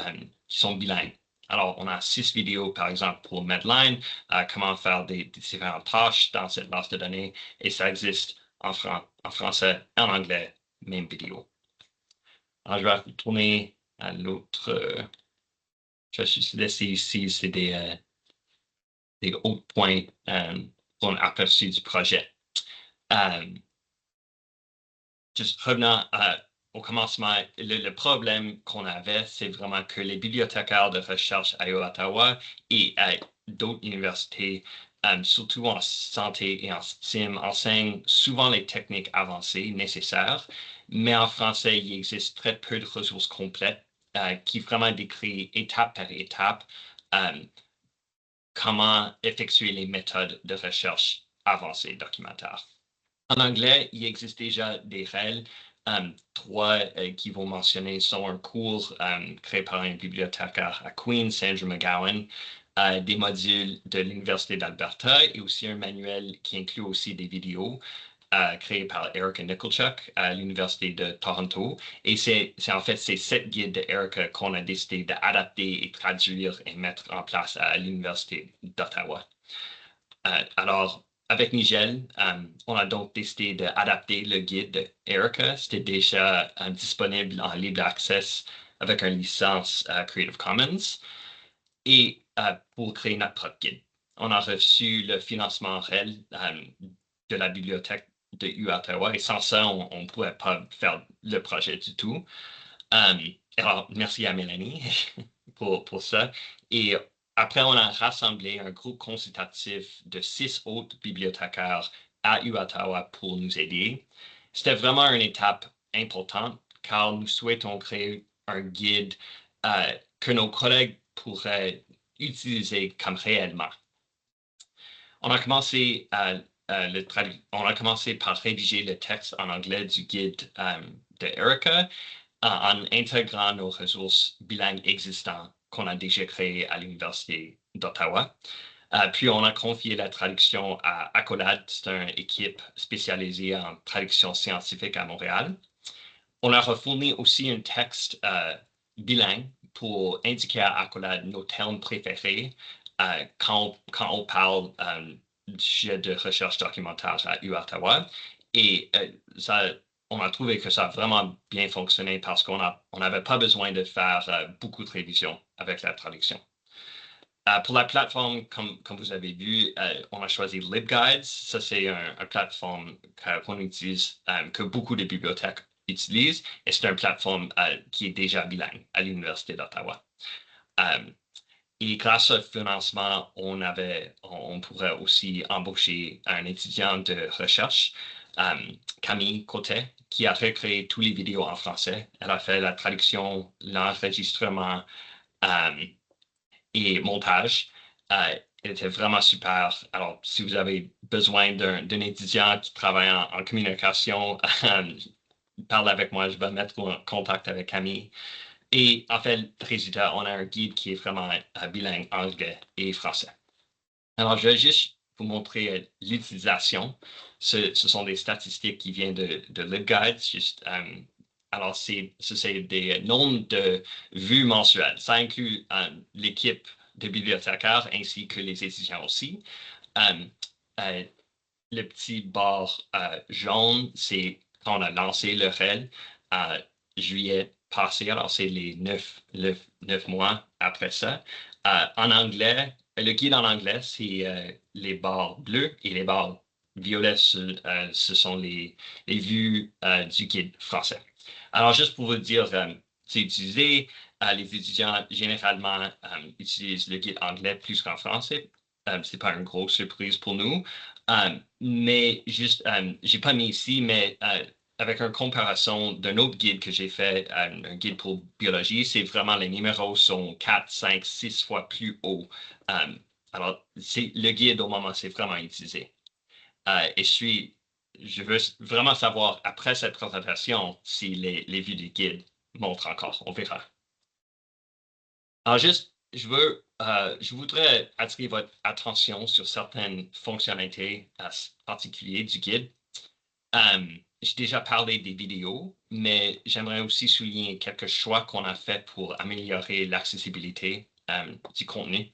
qui sont bilingues. Alors, on a 6 vidéos, par exemple, pour Medline, comment faire des différentes tâches dans cette base de données, et ça existe en français, en anglais, même vidéo. Alors, je vais retourner à l'autre. Je vais juste laisser ici, c'est des hauts points pour un aperçu du projet. Juste revenant au commencement, le problème qu'on avait, c'est vraiment que les bibliothécaires de recherche à Ottawa et à d'autres universités, surtout en santé et en STEM, enseignent souvent les techniques avancées nécessaires, mais en français, il existe très peu de ressources complètes qui vraiment décrivent étape par étape comment effectuer les méthodes de recherche avancées documentaires. En anglais, il existe déjà des règles. 3 qui vont mentionner sont un cours créé par un bibliothécaire à Queen's, Sandra McGowan, des modules de l'Université d'Alberta et aussi un manuel qui inclut aussi des vidéos créées par Erica Nicholchuk à l'Université de Toronto. Et c'est en fait ces 7 guides d'Erica qu'on a décidé d'adapter et traduire et mettre en place à l'Université d'Ottawa. Alors, avec Nigel, on a donc décidé d'adapter le guide d'Erica. C'était déjà disponible en libre access avec une licence Creative Commons. Et pour créer notre propre guide, on a reçu le financement REL de la bibliothèque de Ottawa. Et sans ça, on ne pourrait pas faire le projet du tout. Alors, merci à Mélanie pour ça. Et après, on a rassemblé un groupe consultatif de 6 autres bibliothécaires à Ottawa pour nous aider. C'était vraiment une étape importante car nous souhaitons créer un guide que nos collègues pourraient utiliser comme réellement. On a commencé par rédiger le texte en anglais du guide de Erica en intégrant nos ressources bilingues existantes qu'on a déjà créées à l'Université d'Ottawa. Puis, on a confié la traduction à Accolade, c'est une équipe spécialisée en traduction scientifique à Montréal. On a fourni aussi un texte bilingue pour indiquer à Accolade nos termes préférés quand on parle du sujet de recherche documentaire à Ottawa. Et on a trouvé que ça a vraiment bien fonctionné parce qu'on n'avait pas besoin de faire beaucoup de révisions avec la traduction. Pour la plateforme, comme vous avez vu, on a choisi LibGuides. Ça, c'est une plateforme qu'on utilise, que beaucoup de bibliothèques utilisent. Et c'est une plateforme qui est déjà bilingue à l'Université d'Ottawa. Et grâce au financement, on pourrait aussi embaucher un étudiant de recherche, Camille Côté, qui a recréé tous les vidéos en français. Elle a fait la traduction, l'enregistrement et montage. Elle était vraiment super. Alors, si vous avez besoin d'un étudiant qui travaille en communication, parle avec moi, je vais mettre en contact avec Camille. Et en fait, résultat, on a un guide qui est vraiment bilingue anglais et français. Alors, je vais juste vous montrer l'utilisation. Ce sont des statistiques qui viennent de LibGuides. Alors, c'est des nombres de vues mensuelles. Ça inclut l'équipe de bibliothécaires ainsi que les étudiants aussi. le petit bord jaune, c'est quand on a lancé le REL juillet passé, alors c'est les 9 mois après ça. En anglais, le guide en anglais, c'est les barres bleues et les barres violets, ce sont les vues du guide français. Alors, juste pour vous dire, c'est utilisé. Les étudiants, généralement, utilisent le guide anglais plus qu'en français. Ce n'est pas une grosse surprise pour nous. Mais juste, j'ai pas mis ici, mais avec une comparaison d'un autre guide que j'ai fait, un guide pour biologie, c'est vraiment les numéros sont 4, 5, 6 fois plus hauts. Alors, le guide au moment, c'est vraiment utilisé. Et je veux vraiment savoir, après cette présentation, si les vues du guide montrent encore. On verra. Alors, juste, je voudrais attirer votre attention sur certaines fonctionnalités particulières du guide. J'ai déjà parlé des vidéos, mais j'aimerais aussi souligner quelques choix qu'on a fait pour améliorer l'accessibilité du contenu.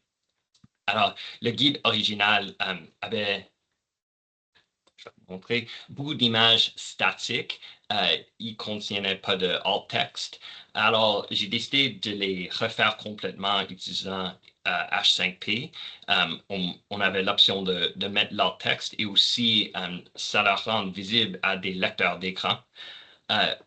Alors, le guide original avait, je vais vous montrer, beaucoup d'images statiques. Il ne contenait pas de alt text. Alors, j'ai décidé de les refaire complètement utilisant H5P. On avait l'option de mettre l'alt text et aussi ça leur rend visible à des lecteurs d'écran.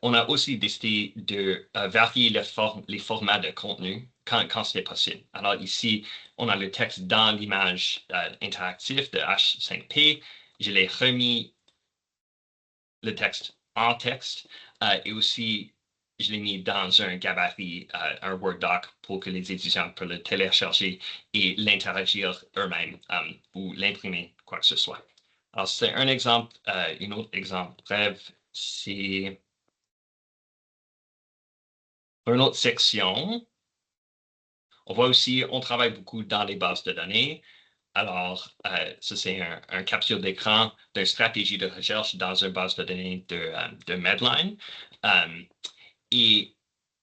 On a aussi décidé de varier les formats de contenu quand c'est possible. Alors ici, on a le texte dans l'image interactive de H5P. Je l'ai remis le texte en texte et aussi je l'ai mis dans un gabarit, un Word doc pour que les étudiants puissent le télécharger et l'interagir eux-mêmes ou l'imprimer, quoi que ce soit. Alors, c'est un exemple. Un autre exemple bref, c'est une autre section. On voit aussi, on travaille beaucoup dans les bases de données. Alors, ça, c'est un capture d'écran d'une stratégie de recherche dans une base de données de Medline. Et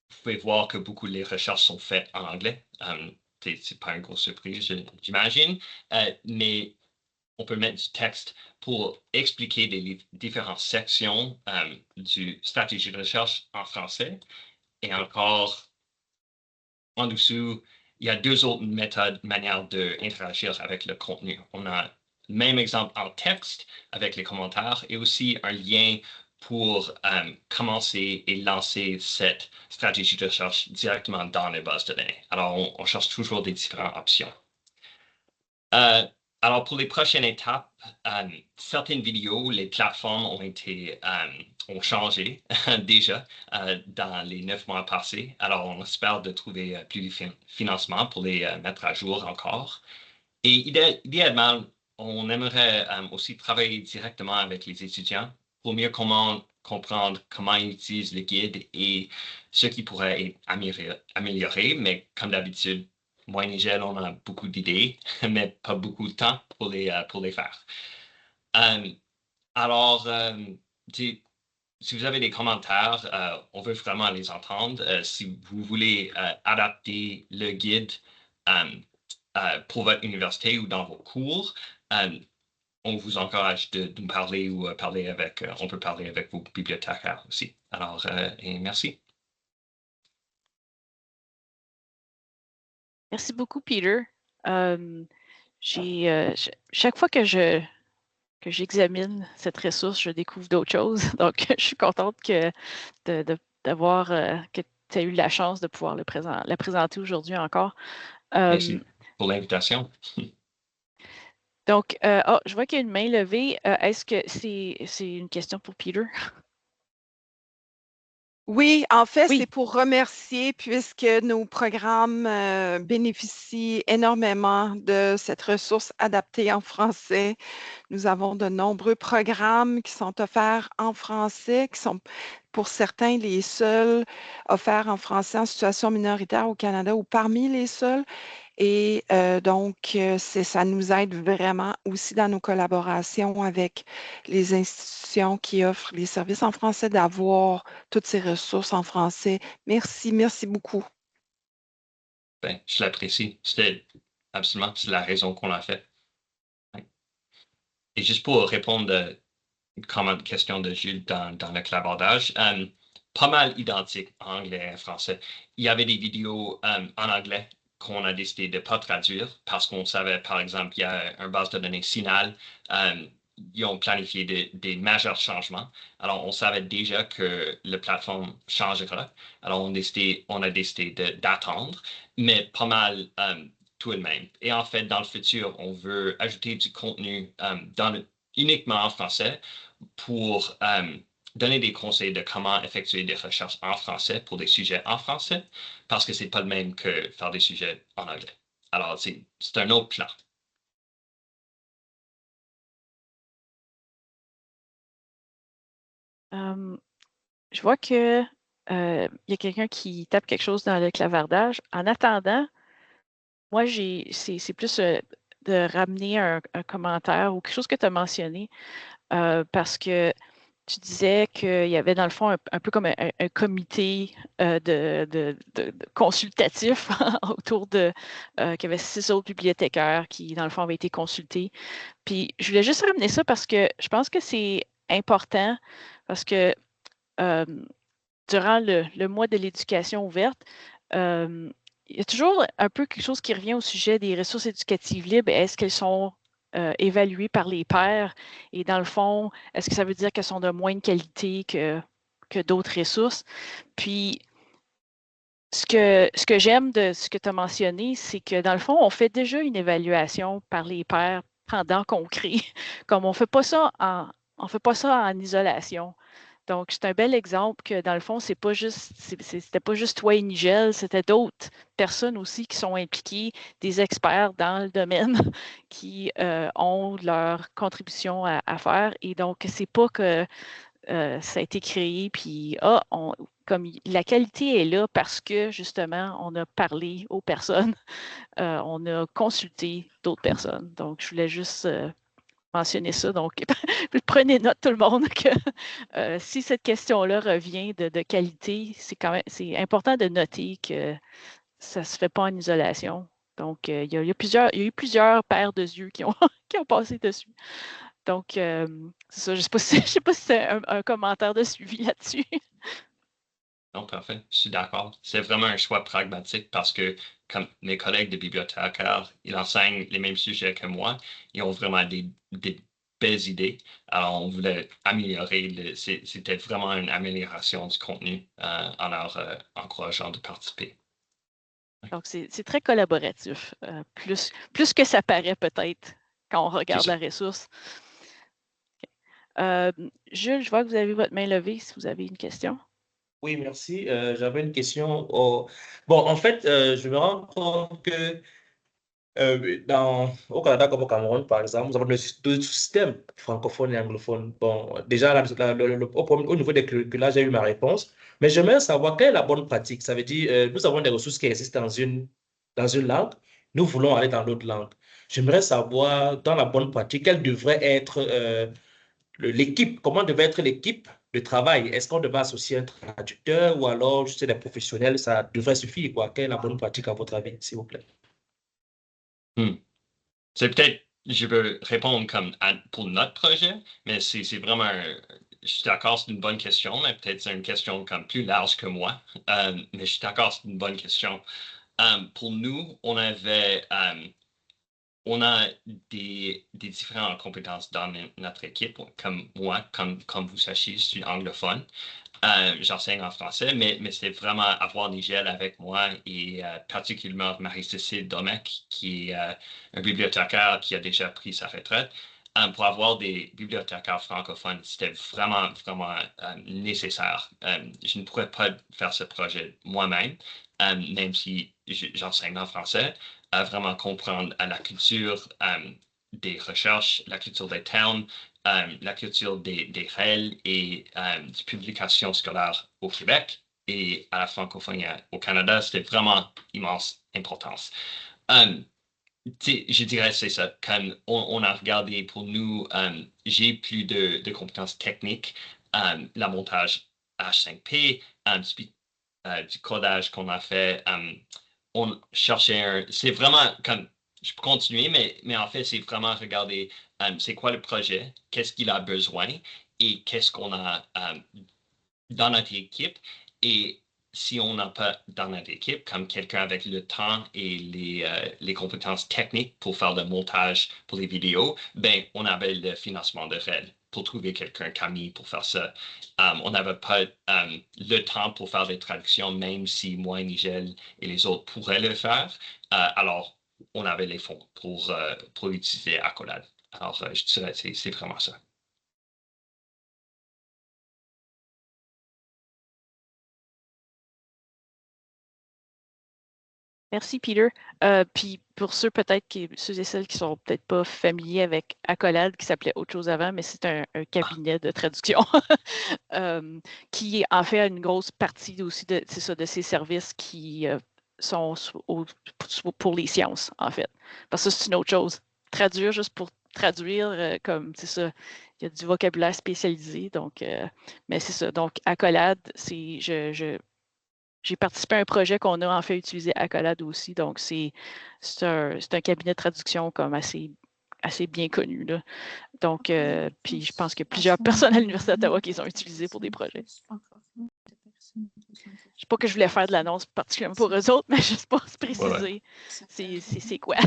vous pouvez voir que beaucoup des recherches sont faites en anglais. Ce n'est pas une grosse surprise, j'imagine. Mais on peut mettre du texte pour expliquer les différentes sections du stratégie de recherche en français. Et encore, en dessous, il y a deux autres manières d'interagir avec le contenu. On a le même exemple en texte avec les commentaires et aussi un lien pour commencer et lancer cette stratégie de recherche directement dans les bases de données. Alors, on cherche toujours des différentes options. Alors, pour les prochaines étapes, certaines vidéos, les plateformes ont changé déjà dans les 9 mois passés. Alors, on espère de trouver plus de financement pour les mettre à jour encore. Et idéalement, on aimerait aussi travailler directement avec les étudiants pour mieux comprendre comment ils utilisent le guide et ce qui pourrait être amélioré. Mais comme d'habitude, moi et Nigel, on a beaucoup d'idées, mais pas beaucoup de temps pour les faire. Alors, si vous avez des commentaires, on veut vraiment les entendre. Si vous voulez adapter le guide pour votre université ou dans vos cours, on vous encourage de nous parler ou on peut parler avec vos bibliothécaires aussi. Alors, et merci. Merci beaucoup, Peter. Chaque fois que j'examine cette ressource, je découvre d'autres choses. Donc, je suis contente d'avoir que tu as eu la chance de pouvoir la présenter aujourd'hui encore. Merci pour l'invitation. Donc, je vois qu'il y a une main levée. Est-ce que c'est une question pour Peter? Oui, en fait, Oui. c'est pour remercier puisque nos programmes bénéficient énormément de cette ressource adaptée en français. Nous avons de nombreux programmes qui sont offerts en français, qui sont pour certains les seuls offerts en français en situation minoritaire au Canada ou parmi les seuls. Et donc, ça nous aide vraiment aussi dans nos collaborations avec les institutions qui offrent les services en français d'avoir toutes ces ressources en français. Merci, merci beaucoup. Ben, je l'apprécie. Absolument, c'est la raison qu'on l'a fait. Et juste pour répondre comme une question de Jules dans le clavardage, pas mal identique en anglais et en français. Il y avait des vidéos en anglais qu'on a décidé de ne pas traduire parce qu'on savait, par exemple, il y a un base de données Signal, ils ont planifié des majeurs changements. Alors, on savait déjà que la plateforme changera. Alors, on a décidé d'attendre, mais pas mal tout de même. Et en fait, dans le futur, on veut ajouter du contenu uniquement en français pour donner des conseils de comment effectuer des recherches en français pour des sujets en français, parce que c'est pas le même que faire des sujets en anglais. Alors, c'est un autre plan. Je vois que y a quelqu'un qui tape quelque chose dans le clavardage. En attendant, moi, c'est plus de ramener un commentaire ou quelque chose que tu as mentionné, parce que tu disais qu'il y avait dans le fond un peu comme un comité de consultatif autour qu'il y avait 6 autres bibliothécaires qui, dans le fond, avaient été consultés. Puis je voulais juste ramener ça parce que je pense que c'est important parce que durant le mois de l'éducation ouverte, il y a toujours un peu quelque chose qui revient au sujet des ressources éducatives libres. Est-ce qu'elles sont évaluées par les pairs? Et dans le fond, est-ce que ça veut dire qu'elles sont de moins de qualité que d'autres ressources? Puis, ce que j'aime de ce que tu as mentionné, c'est que dans le fond, on fait déjà une évaluation par les pairs pendant qu'on crée. Comme on ne fait pas ça en isolation. Donc, c'est un bel exemple que dans le fond, c'était pas juste toi et Nigel, c'était d'autres personnes aussi qui sont impliquées, des experts dans le domaine qui ont leur contribution à faire. Et donc, c'est pas que ça a été créé, puis comme la qualité est là parce que justement, on a parlé aux personnes, on a consulté d'autres personnes. Donc, je voulais juste mentionner ça. Donc, prenez note tout le monde que si cette question-là revient de qualité, c'est important de noter que ça ne se fait pas en isolation. Donc, il y a eu plusieurs paires de yeux qui ont, qui ont passé dessus. Donc, c'est ça. Je ne sais pas si c'est un commentaire de suivi là-dessus. Non, parfait. Je suis d'accord. C'est vraiment un choix pragmatique parce que, comme mes collègues de bibliothécaires, ils enseignent les mêmes sujets que moi. Ils ont vraiment des belles idées. Alors, on voulait améliorer. C'était vraiment une amélioration du contenu en leur encourageant de participer. Donc, c'est très collaboratif. Plus que ça paraît peut-être quand on regarde la ressource. Jules, je vois que vous avez votre main levée si vous avez une question. Oui, merci. J'avais une question. Bon, en fait, je me rends compte que au Canada comme au Cameroun, par exemple, nous avons deux systèmes francophones et anglophones. Bon, déjà, au niveau des curricula, j'ai eu ma réponse. Mais j'aimerais savoir quelle est la bonne pratique. Ça veut dire, nous avons des ressources qui existent dans une langue. Nous voulons aller dans l'autre langue. J'aimerais savoir, dans la bonne pratique, quelle devrait être l'équipe, comment devait être l'équipe de travail? Est-ce qu'on devait associer un traducteur ou alors juste des professionnels? Ça devrait suffire, quoi. Quelle est la bonne pratique à votre avis, s'il vous plaît? C'est peut-être, je peux répondre comme pour notre projet, mais c'est vraiment, je suis d'accord, c'est une bonne question, mais peut-être c'est une question comme plus large que moi. Mais je suis d'accord, c'est une bonne question. Pour nous, on a des différentes compétences dans notre équipe. Comme moi, comme vous sachez, je suis anglophone. J'enseigne en français, mais c'est vraiment avoir Nigel avec moi et particulièrement Marie-Cécile Domecq, qui est un bibliothécaire qui a déjà pris sa retraite. Pour avoir des bibliothécaires francophones, c'était vraiment, vraiment nécessaire. Je ne pourrais pas faire ce projet moi-même, même si j'enseigne en français, à vraiment comprendre la culture des recherches, la culture des termes, la culture des règles et des publications scolaires au Québec et à la francophonie au Canada, c'était vraiment immense importance. Je dirais c'est ça. Quand on a regardé pour nous, j'ai plus de compétences techniques, la montage H5P, du codage qu'on a fait. On cherchait c'est vraiment comme je peux continuer, mais en fait, c'est vraiment regarder c'est quoi le projet, qu'est-ce qu'il a besoin et qu'est-ce qu'on a dans notre équipe. Et si on n'a pas dans notre équipe, comme quelqu'un avec le temps et les compétences techniques pour faire le montage pour les vidéos, ben, on avait le financement de REL pour trouver quelqu'un, Camille, pour faire ça. On n'avait pas le temps pour faire les traductions, même si moi, Nigel et les autres pourraient le faire. Alors, on avait les fonds pour utiliser Accolade. Alors, je dirais que c'est vraiment ça. Merci, Peter. Puis pour ceux peut-être ceux et celles qui sont peut-être pas familiers avec Accolade, qui s'appelait autre chose avant, mais c'est un cabinet de traduction qui en fait une grosse partie aussi de ces services qui sont pour les sciences, en fait. Parce que c'est une autre chose. Traduire juste pour traduire, comme c'est ça, il y a du vocabulaire spécialisé. Donc, mais c'est ça. Donc, Accolade, j'ai participé à un projet qu'on a en fait utilisé Accolade aussi. Donc, c'est un cabinet de traduction comme assez bien connu, là. Donc, puis je pense qu'il y a plusieurs personnes à l'Université d'Ottawa qui les ont utilisés pour des projets. Je ne sais pas que je voulais faire de l'annonce particulièrement pour eux autres, mais juste pour se préciser, c'est quoi.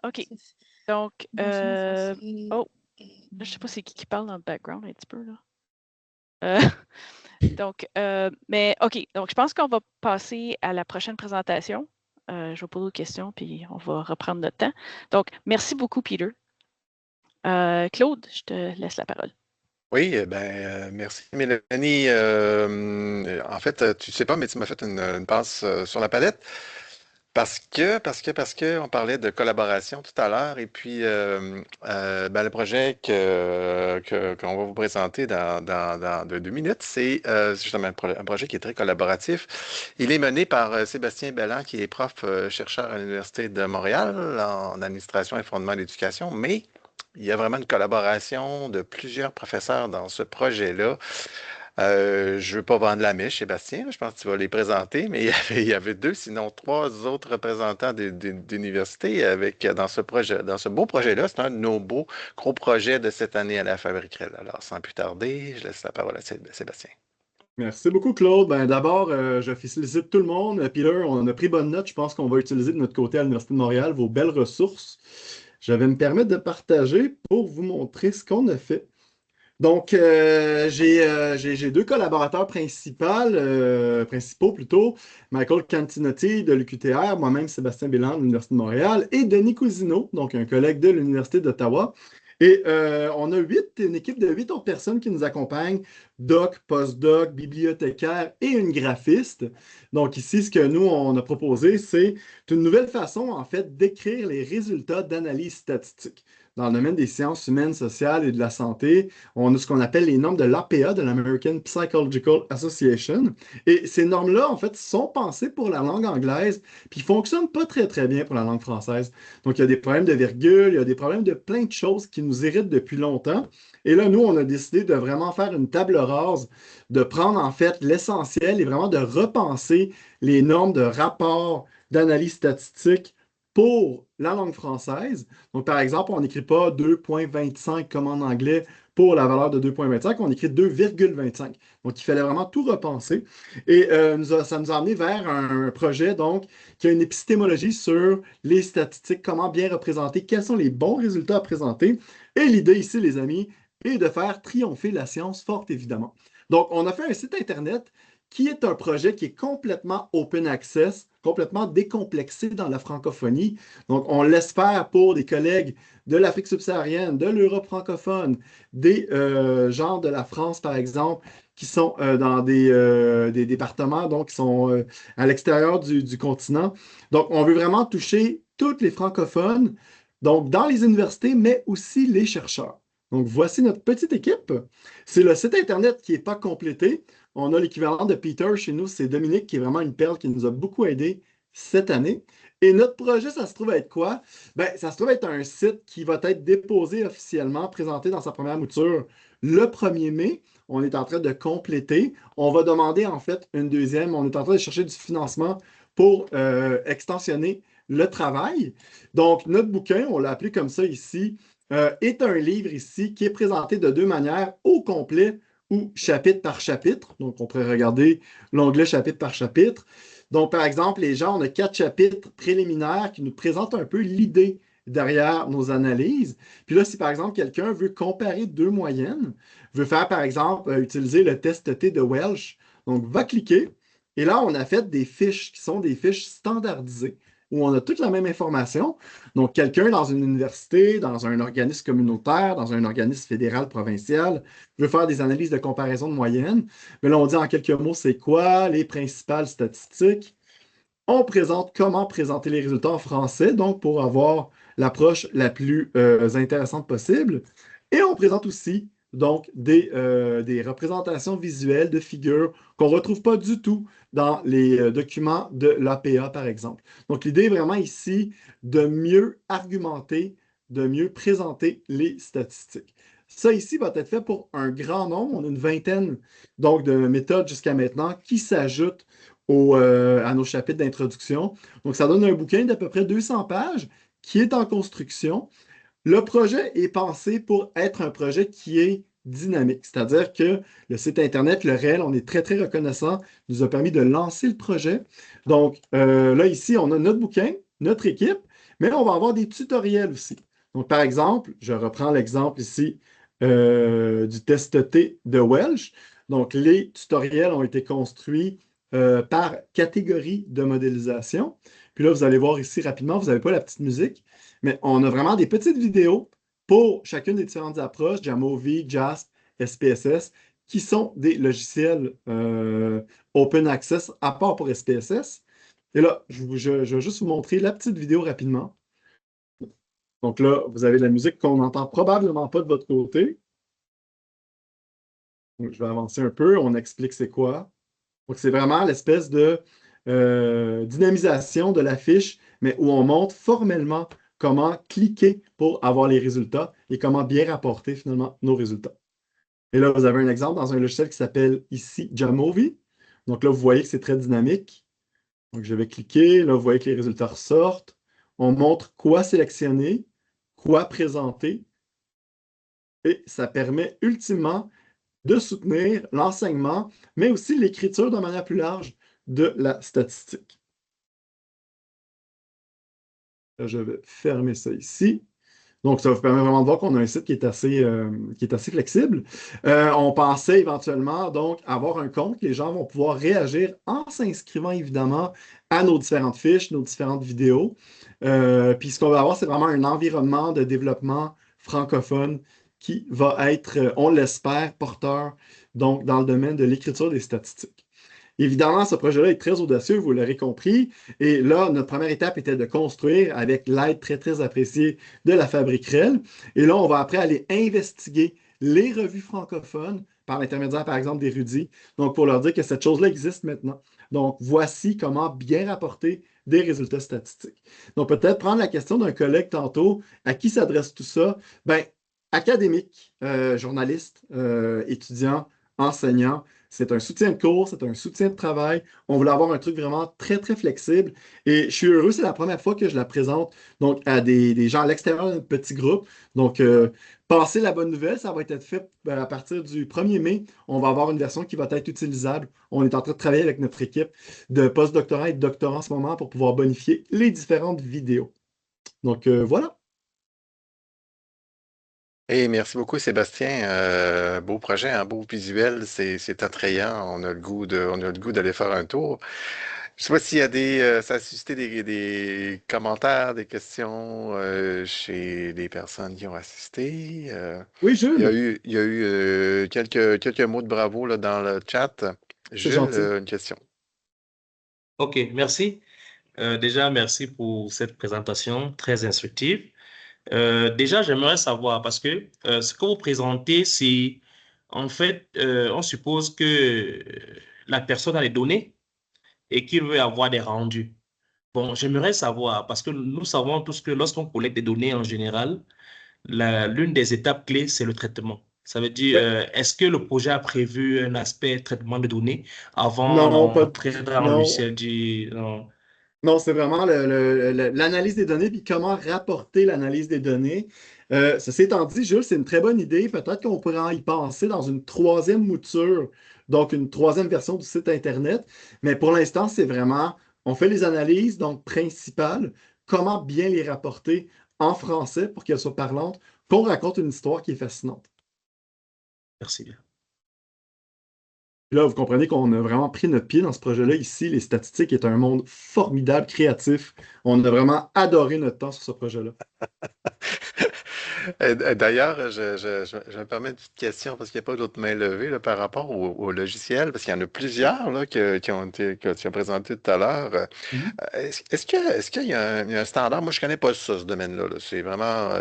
OK. Donc, oh, je ne sais pas c'est qui parle dans le background un petit peu, là. Donc, mais OK. Donc, je pense qu'on va passer à la prochaine présentation. Je vais poser des questions, puis on va reprendre notre temps. Donc, merci beaucoup, Peter. Claude, je te laisse la parole. Oui, merci, Mélanie. En fait, tu ne sais pas, mais tu m'as fait une passe sur la palette. Parce que on parlait de collaboration tout à l'heure, et puis le projet qu'on va vous présenter dans 2 minutes, c'est justement un projet qui est très collaboratif. Il est mené par Sébastien Belland, qui est prof chercheur à l'Université de Montréal en administration et fondement de l'éducation, mais il y a vraiment une collaboration de plusieurs professeurs dans ce projet-là. Je ne veux pas vendre la mèche, Sébastien, je pense que tu vas les présenter, mais il y avait 2, sinon 3 autres représentants d'universités dans ce projet, dans ce beau projet-là. C'est un de nos beaux gros projets de cette année à la Fabrique REL. Alors, sans plus tarder, je laisse la parole à Sébastien. Merci beaucoup, Claude. D'abord, je félicite tout le monde. Peter, on a pris bonne note. Je pense qu'on va utiliser de notre côté à l'Université de Montréal vos belles ressources. Je vais me permettre de partager pour vous montrer ce qu'on a fait. Donc, j'ai 2 collaborateurs principaux plutôt, Michael Cantinotti de l'UQTR, moi-même Sébastien Béland de l'Université de Montréal et Denis Cousineau, donc un collègue de l'Université d'Ottawa. Et on a une équipe de 8 autres personnes qui nous accompagnent, doc, postdoc, bibliothécaire et une graphiste. Donc ici, ce que nous, on a proposé, c'est une nouvelle façon, en fait, d'écrire les résultats d'analyse statistique. Dans le domaine des sciences humaines, sociales et de la santé, on a ce qu'on appelle les normes de l'APA, de l'American Psychological Association. Et ces normes-là, en fait, sont pensées pour la langue anglaise, puis ne fonctionnent pas très, très bien pour la langue française. Donc, il y a des problèmes de virgule, il y a des problèmes de plein de choses qui nous irritent depuis longtemps. Et là, nous, on a décidé de vraiment faire une table rase, de prendre, en fait, l'essentiel et vraiment de repenser les normes de rapport d'analyse statistique pour la langue française. Donc, par exemple, on n'écrit pas 2,25 comme en anglais pour la valeur de 2,25, on écrit 2,25. Donc, il fallait vraiment tout repenser. Et ça nous a amené vers un projet donc, qui a une épistémologie sur les statistiques, comment bien représenter, quels sont les bons résultats à présenter. Et l'idée ici, les amis, est de faire triompher la science forte, évidemment. Donc, on a fait un site Internet qui est un projet qui est complètement open access, complètement décomplexé dans la francophonie. Donc, on laisse faire pour des collègues de l'Afrique subsaharienne, de l'Europe francophone, des gens de la France, par exemple, qui sont dans des départements, donc qui sont à l'extérieur du continent. Donc, on veut vraiment toucher toutes les francophones, donc dans les universités, mais aussi les chercheurs. Donc, voici notre petite équipe. C'est le site Internet qui n'est pas complété. On a l'équivalent de Peter chez nous, c'est Dominique qui est vraiment une perle qui nous a beaucoup aidé cette année. Et notre projet, ça se trouve être quoi? Ça se trouve être un site qui va être déposé officiellement, présenté dans sa première mouture le 1er mai. On est en train de compléter. On va demander en fait une deuxième. On est en train de chercher du financement pour extensionner le travail. Donc, notre bouquin, on l'a appelé comme ça ici, est un livre ici qui est présenté de deux manières, au complet ou chapitre par chapitre. Donc, on pourrait regarder l'onglet chapitre par chapitre. Donc, par exemple, les gens, on a 4 chapitres préliminaires qui nous présentent un peu l'idée derrière nos analyses. Puis là, si par exemple quelqu'un veut comparer deux moyennes, veut faire par exemple utiliser le test T de Welsh, donc va cliquer et là, on a fait des fiches qui sont des fiches standardisées où on a toute la même information. Donc, quelqu'un dans une université, dans un organisme communautaire, dans un organisme fédéral, provincial, veut faire des analyses de comparaison de moyenne. Mais là, on dit en quelques mots, c'est quoi les principales statistiques. On présente comment présenter les résultats en français, donc pour avoir l'approche la plus intéressante possible. Et on présente aussi donc des représentations visuelles de figures qu'on ne retrouve pas du tout dans les documents de l'APA, par exemple. Donc, l'idée est vraiment ici de mieux argumenter, de mieux présenter les statistiques. Ça ici va être fait pour un grand nombre. On a une vingtaine donc, de méthodes jusqu'à maintenant qui s'ajoutent à nos chapitres d'introduction. Donc, ça donne un bouquin d'à peu près 200 pages qui est en construction. Le projet est pensé pour être un projet qui est dynamique, c'est-à-dire que le site Internet, le réel, on est très, très reconnaissant, nous a permis de lancer le projet. Donc, là, ici, on a notre bouquin, notre équipe, mais on va avoir des tutoriels aussi. Donc, par exemple, je reprends l'exemple ici du test T de Welsh. Donc, les tutoriels ont été construits par catégorie de modélisation. Puis là, vous allez voir ici rapidement, vous n'avez pas la petite musique, mais on a vraiment des petites vidéos pour chacune des différentes approches, Jamovi, JASP, SPSS, qui sont des logiciels open access à part pour SPSS. Et là, je vais juste vous montrer la petite vidéo rapidement. Donc là, vous avez de la musique qu'on n'entend probablement pas de votre côté. Donc, je vais avancer un peu, on explique c'est quoi. Donc, c'est vraiment l'espèce de dynamisation de la fiche, mais où on montre formellement comment cliquer pour avoir les résultats et comment bien rapporter finalement nos résultats. Et là, vous avez un exemple dans un logiciel qui s'appelle ici Jamovi. Donc là, vous voyez que c'est très dynamique. Donc, je vais cliquer. Là, vous voyez que les résultats ressortent. On montre quoi sélectionner, quoi présenter. Et ça permet ultimement de soutenir l'enseignement, mais aussi l'écriture de manière plus large de la statistique. Là, je vais fermer ça ici. Donc, ça vous permet vraiment de voir qu'on a un site qui est assez flexible. On pensait éventuellement donc avoir un compte. Les gens vont pouvoir réagir en s'inscrivant évidemment à nos différentes fiches, nos différentes vidéos. Puis ce qu'on va avoir, c'est vraiment un environnement de développement francophone qui va être, on l'espère, porteur donc dans le domaine de l'écriture des statistiques. Évidemment, ce projet-là est très audacieux, vous l'aurez compris. Et là, notre première étape était de construire avec l'aide très, très appréciée de la Fabrique REL. Et là, on va après aller investiguer les revues francophones par l'intermédiaire, par exemple, d'érudits. Donc, pour leur dire que cette chose-là existe maintenant. Donc, voici comment bien rapporter des résultats statistiques. Donc, peut-être prendre la question d'un collègue tantôt, à qui s'adresse tout ça? Bien, académiques, journalistes, étudiants, enseignants. C'est un soutien de cours, c'est un soutien de travail. On voulait avoir un truc vraiment très, très flexible. Et je suis heureux, c'est la première fois que je la présente donc, à des gens à l'extérieur de notre petit groupe. Donc, passez la bonne nouvelle, ça va être fait à partir du 1er mai. On va avoir une version qui va être utilisable. On est en train de travailler avec notre équipe de post-doctorat et de doctorat en ce moment pour pouvoir bonifier les différentes vidéos. Donc, voilà. Et merci beaucoup, Sébastien. Beau projet, un beau visuel, c'est attrayant. On a le goût d'aller faire un tour. Je sais pas s'il y a ça a suscité des commentaires, des questions chez les personnes qui ont assisté. Oui, Jules, Il y a eu quelques mots de bravo là, dans le chat. c'est Jules, gentil. une question. OK, merci. Déjà, merci pour cette présentation très instructive. Déjà, j'aimerais savoir, parce que ce que vous présentez, c'est en fait, on suppose que la personne a les données et qu'il veut avoir des rendus. Bon, j'aimerais savoir, parce que nous savons tous que lorsqu'on collecte des données en général, l'une des étapes clés, c'est le traitement. Ça veut dire, Oui. est-ce que le projet a prévu un aspect traitement de données avant Non, pas, d'entrer dans le non, logiciel du... Non. Non, c'est vraiment l'analyse des données puis comment rapporter l'analyse des données. Ceci étant dit, Jules, c'est une très bonne idée. Peut-être qu'on pourrait y penser dans une troisième mouture, donc une troisième version du site Internet. Mais pour l'instant, c'est vraiment, on fait les analyses, donc principales, comment bien les rapporter en français pour qu'elles soient parlantes, qu'on raconte une histoire qui est fascinante. Merci bien. Là, vous comprenez qu'on a vraiment pris notre pied dans ce projet-là ici. Les statistiques est un monde formidable, créatif. On a vraiment adoré notre temps sur ce projet-là. D'ailleurs, je me permets une petite question parce qu'il n'y a pas d'autres mains levées là, par rapport au logiciel, parce qu'il y en a plusieurs là, que tu as présenté tout à l'heure. Mhm. Est-ce qu'il y a il y a un standard? Moi, je ne connais pas ça, ce domaine-là. Là. C'est vraiment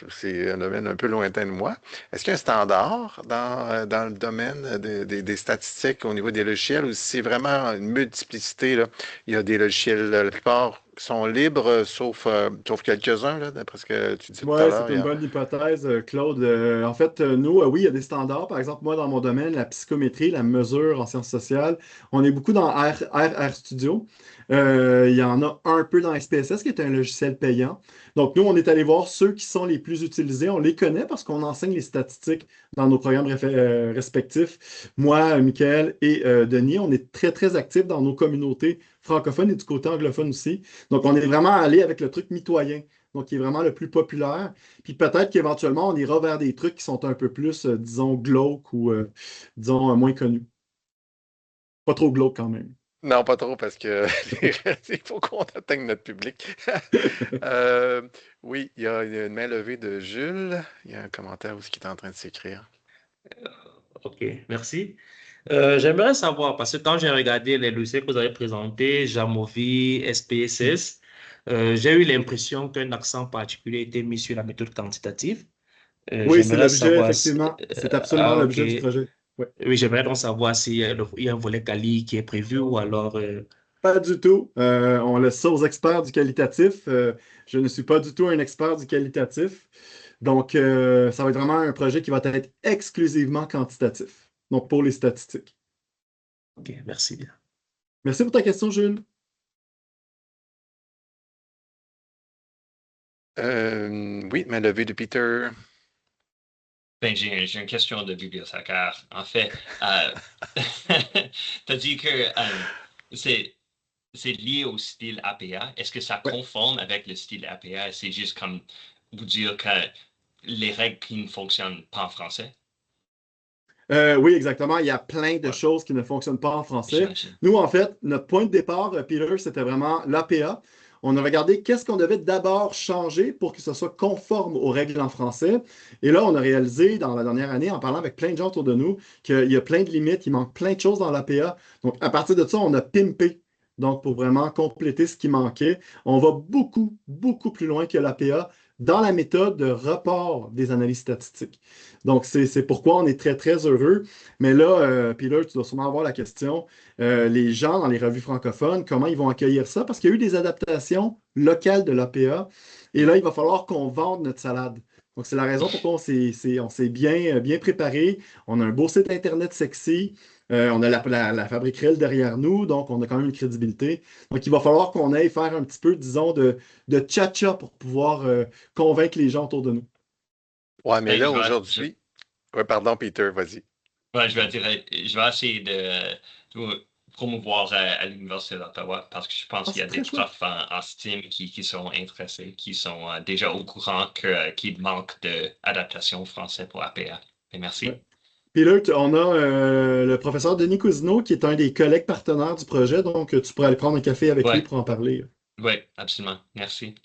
c'est un domaine un peu lointain de moi. Est-ce qu'il y a un standard dans le domaine des statistiques au niveau des logiciels ou si c'est vraiment une multiplicité, là? Il y a des logiciels, la plupart sont libres, sauf quelques-uns, là, d'après ce que tu dis tout à Oui, c'est l'heure. une bonne hypothèse, Claude. En fait, nous, oui, il y a des standards. Par exemple, moi, dans mon domaine, la psychométrie, la mesure en sciences sociales, on est beaucoup dans RStudio. Il y en a un peu dans SPSS, qui est un logiciel payant. Donc, nous, on est allé voir ceux qui sont les plus utilisés. On les connaît parce qu'on enseigne les statistiques dans nos programmes respectifs. Moi, Michael et Denis, on est très, très actifs dans nos communautés francophones et du côté anglophone aussi. Donc, on est vraiment allé avec le truc mitoyen, donc qui est vraiment le plus populaire. Puis peut-être qu'éventuellement, on ira vers des trucs qui sont un peu plus, disons, glauques ou, disons, moins connus. Pas trop glauques quand même. Non, pas trop, parce que il faut qu'on atteigne notre public. Euh, oui, il y a une main levée de Jules. Il y a un commentaire aussi qui est en train de s'écrire. OK, merci. J'aimerais savoir, parce que quand j'ai regardé les dossiers que vous avez présentés, Jamovi, SPSS, j'ai eu l'impression qu'un accent particulier était mis sur la méthode quantitative. Oui, c'est J'aimerais l'objet, savoir effectivement. C'est absolument ah, OK. l'objet du projet. Ouais. Oui, j'aimerais donc savoir s'il y a il y a un volet quali qui est prévu ou alors... Pas du tout. On laisse ça aux experts du qualitatif. Je ne suis pas du tout un expert du qualitatif. Donc, ça va être vraiment un projet qui va être exclusivement quantitatif. Donc, pour les statistiques. OK, merci bien. Merci pour ta question, Jules. Oui, main levée de Peter. Ben, j'ai une question de bibliothécaire. En fait, tu as dit que c'est lié au style APA. Est-ce que ça Ouais. conforme avec le style APA? C'est juste comme vous dire que les règles qui ne fonctionnent pas en français? Oui, exactement. Il y a plein de Ouais, choses qui ne fonctionnent pas en français. j'imagine. Nous, en fait, notre point de départ, Peter, c'était vraiment l'APA. On a regardé qu'est-ce qu'on devait d'abord changer pour que ce soit conforme aux règles en français. Et là, on a réalisé dans la dernière année, en parlant avec plein de gens autour de nous, qu'il y a plein de limites, il manque plein de choses dans l'APA. Donc, à partir de ça, on a pimpé. Donc, pour vraiment compléter ce qui manquait, on va beaucoup, beaucoup plus loin que l'APA dans la méthode de report des analyses statistiques. Donc, c'est pourquoi on est très, très heureux. Mais là, Peter, tu dois sûrement avoir la question, les gens dans les revues francophones, comment ils vont accueillir ça? Parce qu'il y a eu des adaptations locales de l'APA. Et là, il va falloir qu'on vende notre salade. Donc, c'est la raison pourquoi on s'est bien, bien préparé. On a un beau site Internet sexy. On a la Fabrique Réelle derrière nous, donc on a quand même une crédibilité. Donc, il va falloir qu'on aille faire un petit peu, disons, de tcha-tcha pour pouvoir convaincre les gens autour de nous. Ouais, mais Ben, là, aujourd'hui. Ouais, pardon, Peter, vas-y. je vais dire, je vais essayer de promouvoir à l'Université d'Ottawa parce que je pense qu'il y a des profs en STEAM qui sont intéressés, qui sont déjà au courant qu'il manque d'adaptation français pour APA. Et merci. Ouais. Puis là, on a le professeur Denis Cousineau qui est un des collègues partenaires du projet, donc tu pourrais aller prendre un café avec lui pour en parler. Oui, absolument. Merci.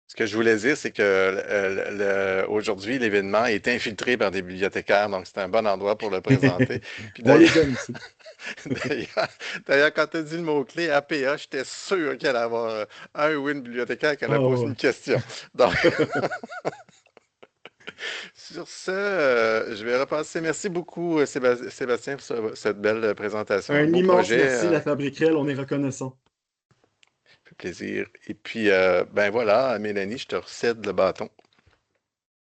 Ce que je voulais dire, c'est que aujourd'hui, l'événement est infiltré par des bibliothécaires, donc c'est un bon endroit pour le présenter. Puis On les aime ici. D'ailleurs, quand tu as dit le mot-clé APA, j'étais sûr qu'il allait y avoir un ou une bibliothécaire qui allait poser une question. Donc, sur ce, je vais repasser. Merci beaucoup, Sébastien, pour cette belle présentation. Un beau immense projet. merci, la Fabrique Réelle, on est reconnaissant. Ça fait plaisir. Et puis, ben voilà, Mélanie, je te recède le bâton.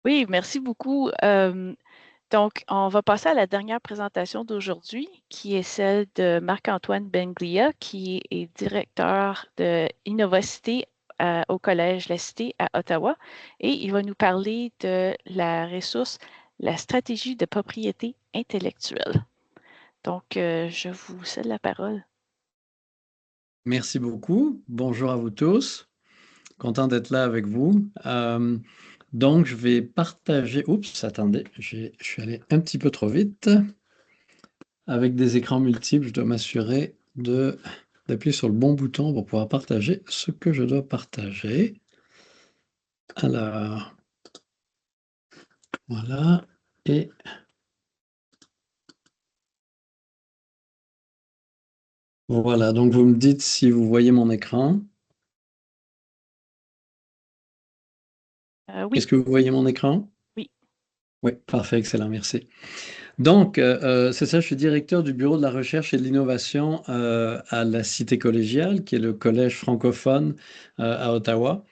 Oui, merci beaucoup. Donc, on va passer à la dernière présentation d'aujourd'hui, qui est celle de Marc-Antoine Benglia, qui est directeur de Innovacité au Collège La Cité à Ottawa. Et il va nous parler de la ressource, la stratégie de propriété intellectuelle. Donc, je vous cède la parole. Merci beaucoup. Bonjour à vous tous. Content d'être là avec vous. Donc, je vais partager... Oups, attendez, je suis allé un petit peu trop vite. Avec des écrans multiples, je dois m'assurer d'appuyer sur le bon bouton pour pouvoir partager ce que je dois partager. Alors, voilà. Et voilà, donc vous me dites si vous voyez mon écran. Oui. Est-ce que vous voyez mon écran? Oui. Oui, parfait, excellent, merci. Donc, c'est ça, je suis directeur du bureau de la recherche et de l'innovation à la Cité collégiale, qui est le collège francophone à Ottawa,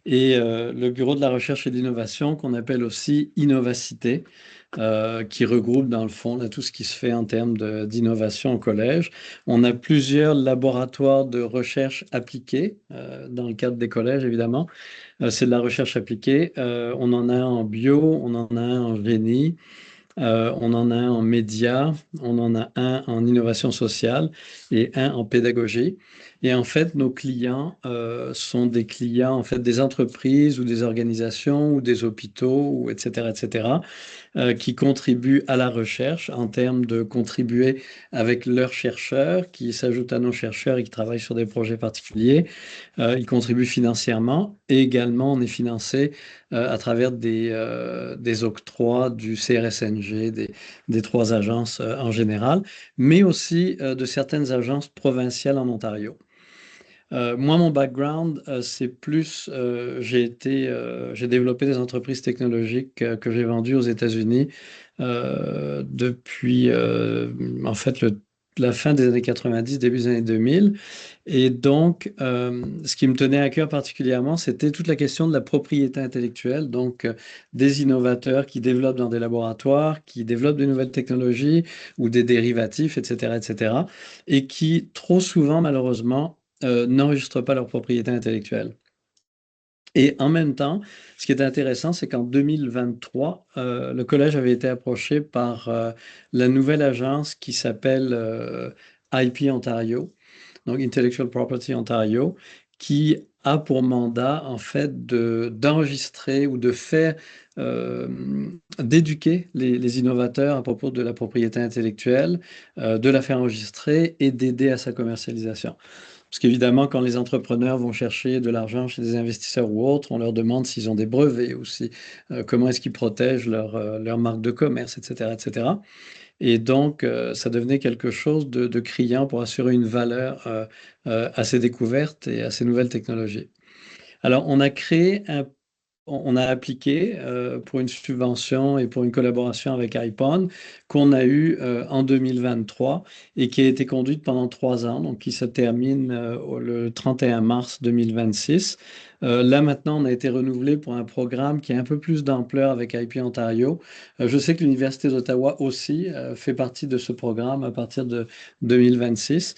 et le bureau de la recherche et de l'innovation qu'on appelle aussi Innovacité, qui regroupe dans le fond là, tout ce qui se fait en termes d'innovation au collège. On a plusieurs laboratoires de recherche appliquée dans le cadre des collèges, évidemment. C'est de la recherche appliquée. On en a un en bio, on en a un en génie. On en a un en médias, on en a un en innovation sociale et un en pédagogie. Et en fait, nos clients sont des clients, en fait, des entreprises ou des organisations ou des hôpitaux, ou etc., qui contribuent à la recherche en termes de contribuer avec leurs chercheurs, qui s'ajoutent à nos chercheurs et qui travaillent sur des projets particuliers. Ils contribuent financièrement et également on est financé à travers des octrois du CRSNG, des trois agences en général, mais aussi de certaines agences provinciales en Ontario. Moi, mon background, c'est plus, j'ai développé des entreprises technologiques que j'ai vendues aux États-Unis depuis, en fait, la fin des années 90, début des années 2000. Et donc, ce qui me tenait à cœur particulièrement, c'était toute la question de la propriété intellectuelle, donc des innovateurs qui développent dans des laboratoires, qui développent des nouvelles technologies ou des dérivatifs, etc., et qui, trop souvent, malheureusement, n'enregistrent pas leur propriété intellectuelle. Et en même temps, ce qui est intéressant, c'est qu'en 2023, le collège avait été approché par la nouvelle agence qui s'appelle IP Ontario, donc Intellectual Property Ontario, qui a pour mandat, en fait, d'enregistrer ou de faire, d'éduquer les innovateurs à propos de la propriété intellectuelle, de la faire enregistrer et d'aider à sa commercialisation. Parce qu'évidemment, quand les entrepreneurs vont chercher de l'argent chez des investisseurs ou autres, on leur demande s'ils ont des brevets ou comment est-ce qu'ils protègent leur marque de commerce, etc. Et donc, ça devenait quelque chose de criant pour assurer une valeur à ces découvertes et à ces nouvelles technologies. Alors, on a appliqué pour une subvention et pour une collaboration avec IPON qu'on a eu en 2023 et qui a été conduite pendant 3 ans, donc qui se termine le 31 mars 2026. Là, maintenant, on a été renouvelé pour un programme qui a un peu plus d'ampleur avec IP Ontario. Je sais que l'Université d'Ottawa aussi fait partie de ce programme à partir de 2026.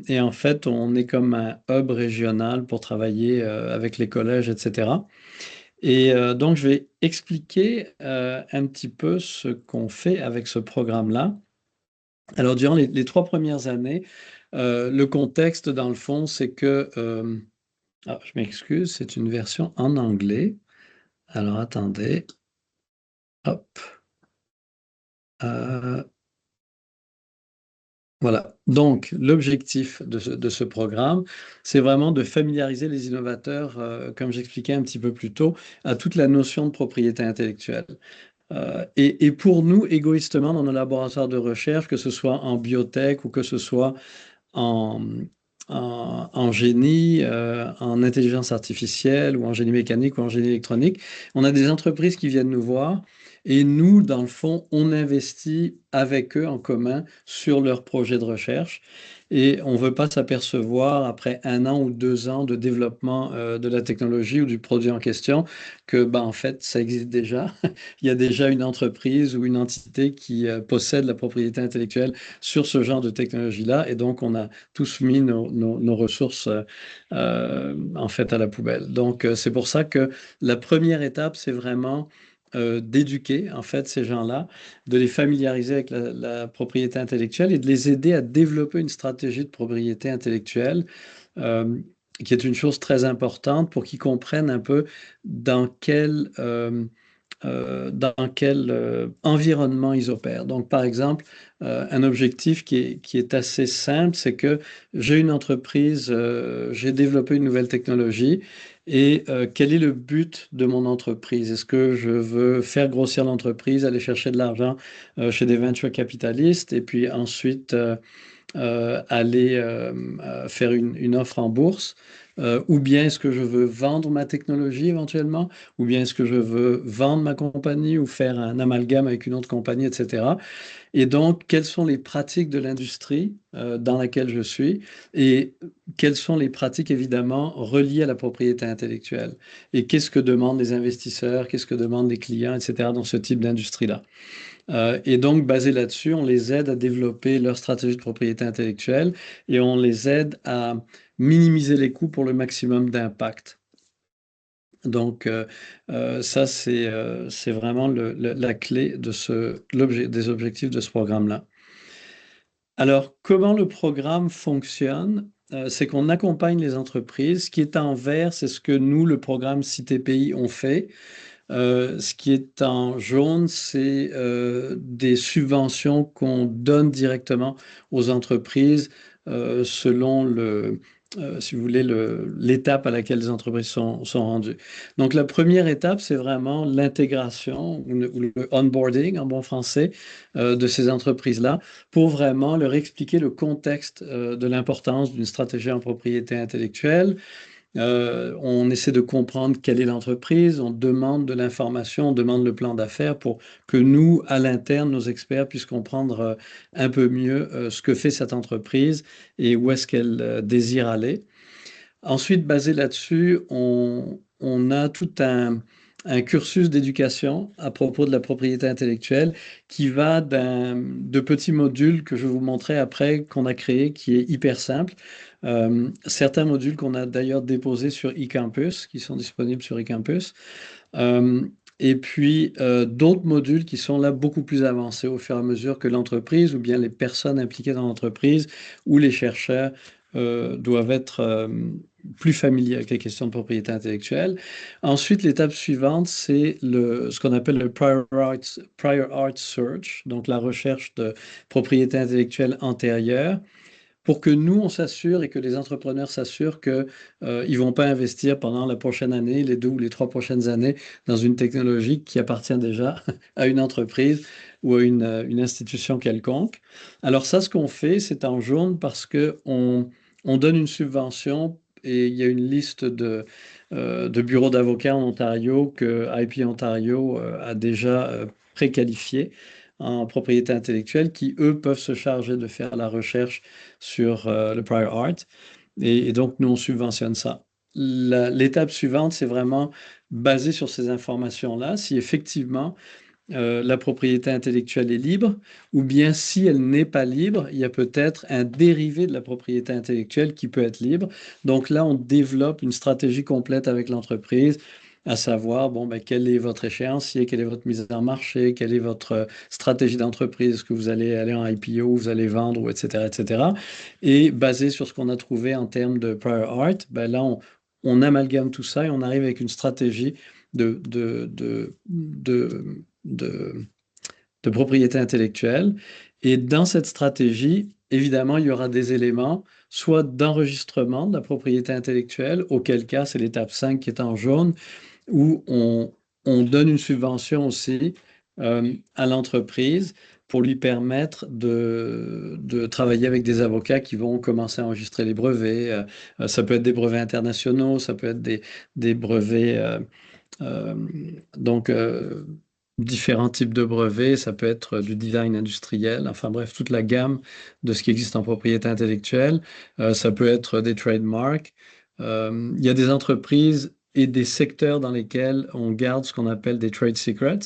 Et en fait, on est comme un hub régional pour travailler avec les collèges, etc. Et donc, je vais expliquer un petit peu ce qu'on fait avec ce programme-là. Alors, durant les 3 premières années, le contexte, dans le fond, c'est que... je m'excuse, c'est une version en anglais. Alors, attendez. Hop. Voilà. Donc, l'objectif de ce programme, c'est vraiment de familiariser les innovateurs, comme j'expliquais un petit peu plus tôt, à toute la notion de propriété intellectuelle. Et pour nous, égoïstement, dans nos laboratoires de recherche, que ce soit en biotech ou que ce soit en génie, en intelligence artificielle ou en génie mécanique ou en génie électronique, on a des entreprises qui viennent nous voir Et nous, dans le fond, on investit avec eux en commun sur leur projet de recherche. Et on ne veut pas s'apercevoir, après 1 an ou 2 ans de développement de la technologie ou du produit en question, que en fait, ça existe déjà. Il y a déjà une entreprise ou une entité qui possède la propriété intellectuelle sur ce genre de technologie-là. Et donc, on a tous mis nos ressources en fait à la poubelle. Donc, c'est pour ça que la première étape, c'est vraiment d'éduquer en fait ces gens-là, de les familiariser avec la propriété intellectuelle et de les aider à développer une stratégie de propriété intellectuelle, euh, qui est une chose très importante pour qu'ils comprennent un peu dans quel environnement ils opèrent. Donc, par exemple, un objectif qui est assez simple, c'est que j'ai une entreprise, j'ai développé une nouvelle technologie et quel est le but de mon entreprise? Est-ce que je veux faire grossir l'entreprise, aller chercher de l'argent chez des venture capitalistes et puis ensuite aller faire une offre en bourse, ou bien est-ce que je veux vendre ma technologie éventuellement, ou bien est-ce que je veux vendre ma compagnie ou faire un amalgame avec une autre compagnie, etc. Et donc, quelles sont les pratiques de l'industrie dans laquelle je suis et quelles sont les pratiques évidemment reliées à la propriété intellectuelle et qu'est-ce que demandent les investisseurs, qu'est-ce que demandent les clients, etc. dans ce type d'industrie-là. Et donc, basé là-dessus, on les aide à développer leur stratégie de propriété intellectuelle et on les aide à minimiser les coûts pour le maximum d'impact. Donc, ça, c'est vraiment la clé des objectifs de ce programme-là. Alors, comment le programme fonctionne? C'est qu'on accompagne les entreprises. Ce qui est en vert, c'est ce que nous, le programme CITPI, on fait. Ce qui est en jaune, c'est des subventions qu'on donne directement aux entreprises selon si vous voulez, l'étape à laquelle les entreprises sont rendues. Donc, la première étape, c'est vraiment l'intégration ou le onboarding en bon français de ces entreprises-là pour vraiment leur expliquer le contexte de l'importance d'une stratégie en propriété intellectuelle. On essaie de comprendre quelle est l'entreprise, on demande de l'information, on demande le plan d'affaires pour que nous, à l'interne, nos experts puissent comprendre un peu mieux ce que fait cette entreprise et où est-ce qu'elle désire aller. Ensuite, basé là-dessus, on a tout un cursus d'éducation à propos de la propriété intellectuelle qui va de petits modules que je vais vous montrer après qu'on a créé, qui est hyper simple. Certains modules qu'on a d'ailleurs déposés sur eCampus, qui sont disponibles sur eCampus. Et puis d'autres modules qui sont là beaucoup plus avancés au fur et à mesure que l'entreprise ou bien les personnes impliquées dans l'entreprise ou les chercheurs doivent être plus familiers avec les questions de propriété intellectuelle. Ensuite, l'étape suivante, c'est ce qu'on appelle le prior art search, donc la recherche de propriété intellectuelle antérieure, pour que nous, on s'assure et que les entrepreneurs s'assurent qu'ils ne vont pas investir pendant la prochaine année, les 2 ou les 3 prochaines années, dans une technologie qui appartient déjà à une entreprise ou à une institution quelconque. Alors ça, ce qu'on fait, c'est en jaune parce qu'on donne une subvention et il y a une liste de bureaux d'avocats en Ontario que IP Ontario a déjà préqualifié en propriété intellectuelle qui, eux, peuvent se charger de faire la recherche sur le prior art. Et donc, nous, on subventionne ça. L'étape suivante, c'est vraiment basé sur ces informations-là, si effectivement la propriété intellectuelle est libre, ou bien si elle n'est pas libre, il y a peut-être un dérivé de la propriété intellectuelle qui peut être libre. Donc là, on développe une stratégie complète avec l'entreprise, à savoir, quelle est votre échéancier, quelle est votre mise en marché, quelle est votre stratégie d'entreprise, est-ce que vous allez aller en IPO, vous allez vendre, etc., etc. Et basé sur ce qu'on a trouvé en termes de prior art, là, on amalgame tout ça et on arrive avec une stratégie de propriété intellectuelle. Et dans cette stratégie, évidemment, il y aura des éléments, soit d'enregistrement de la propriété intellectuelle, auquel cas c'est l'étape 5 qui est en jaune, où on donne une subvention aussi à l'entreprise pour lui permettre de travailler avec des avocats qui vont commencer à enregistrer les brevets. Ça peut être des brevets internationaux, ça peut être des brevets donc différents types de brevets, ça peut être du design industriel, enfin bref, toute la gamme de ce qui existe en propriété intellectuelle. Ça peut être des trademarks. Il y a des entreprises et des secteurs dans lesquels on garde ce qu'on appelle des trade secrets,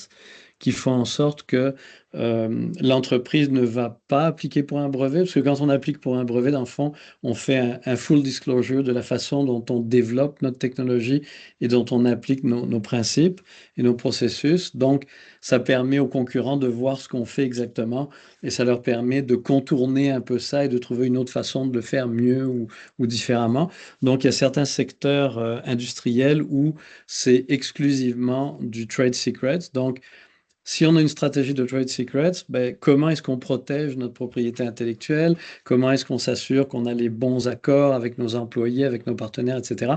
qui font en sorte que l'entreprise ne va pas appliquer pour un brevet, parce que quand on applique pour un brevet, dans le fond, on fait un full disclosure de la façon dont on développe notre technologie et dont on applique nos principes et nos processus. Donc, ça permet aux concurrents de voir ce qu'on fait exactement et ça leur permet de contourner un peu ça et de trouver une autre façon de le faire mieux ou différemment. Donc, il y a certains secteurs industriels où c'est exclusivement du trade secret. Donc, si on a une stratégie de trade secrets, ben, comment est-ce qu'on protège notre propriété intellectuelle? Comment est-ce qu'on s'assure qu'on a les bons accords avec nos employés, avec nos partenaires, etc.,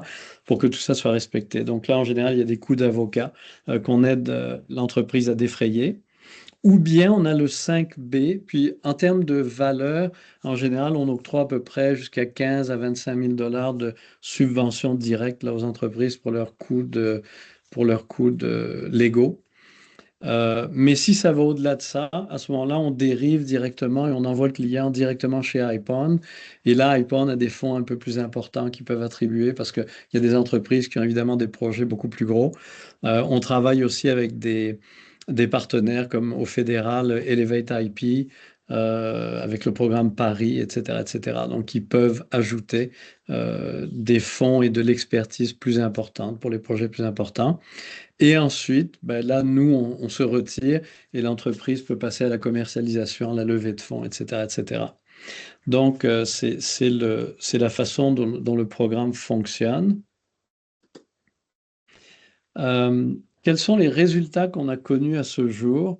pour que tout ça soit respecté? Donc là, en général, il y a des coûts d'avocat qu'on aide l'entreprise à défrayer. Ou bien on a le 5B, puis en termes de valeur, en général, on octroie à peu près jusqu'à 15 à 25 000 dollars de subventions directes là, aux entreprises pour leurs coûts de légaux. Mais si ça va au-delà de ça, à ce moment-là, on dérive directement et on envoie le client directement chez iPhone. Et là, iPhone a des fonds un peu plus importants qu'ils peuvent attribuer parce qu'il y a des entreprises qui ont évidemment des projets beaucoup plus gros. On travaille aussi avec des partenaires comme au fédéral Elevate IP, avec le programme Paris, etc., etc. Donc, ils peuvent ajouter des fonds et de l'expertise plus importante pour les projets plus importants. Et ensuite, ben là, nous, on se retire et l'entreprise peut passer à la commercialisation, la levée de fonds, etc., etc. Donc, c'est la façon dont le programme fonctionne. Quels sont les résultats qu'on a connus à ce jour?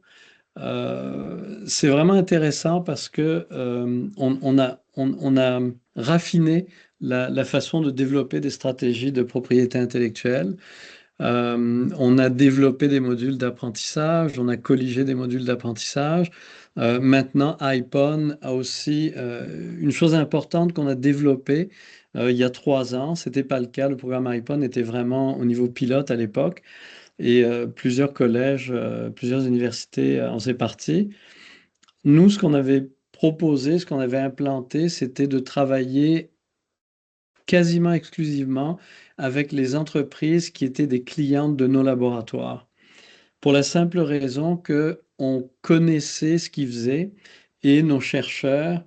C'est vraiment intéressant parce que on a raffiné la façon de développer des stratégies de propriété intellectuelle. On a développé des modules d'apprentissage, on a colligé des modules d'apprentissage. Maintenant, iPhone a aussi une chose importante qu'on a développée il y a 3 ans. Ce n'était pas le cas. Le programme iPhone était vraiment au niveau pilote à l'époque et plusieurs collèges, plusieurs universités en faisaient partie. Nous, ce qu'on avait proposé, ce qu'on avait implanté, c'était de travailler quasiment exclusivement avec les entreprises qui étaient des clientes de nos laboratoires. Pour la simple raison qu'on connaissait ce qu'ils faisaient et nos chercheurs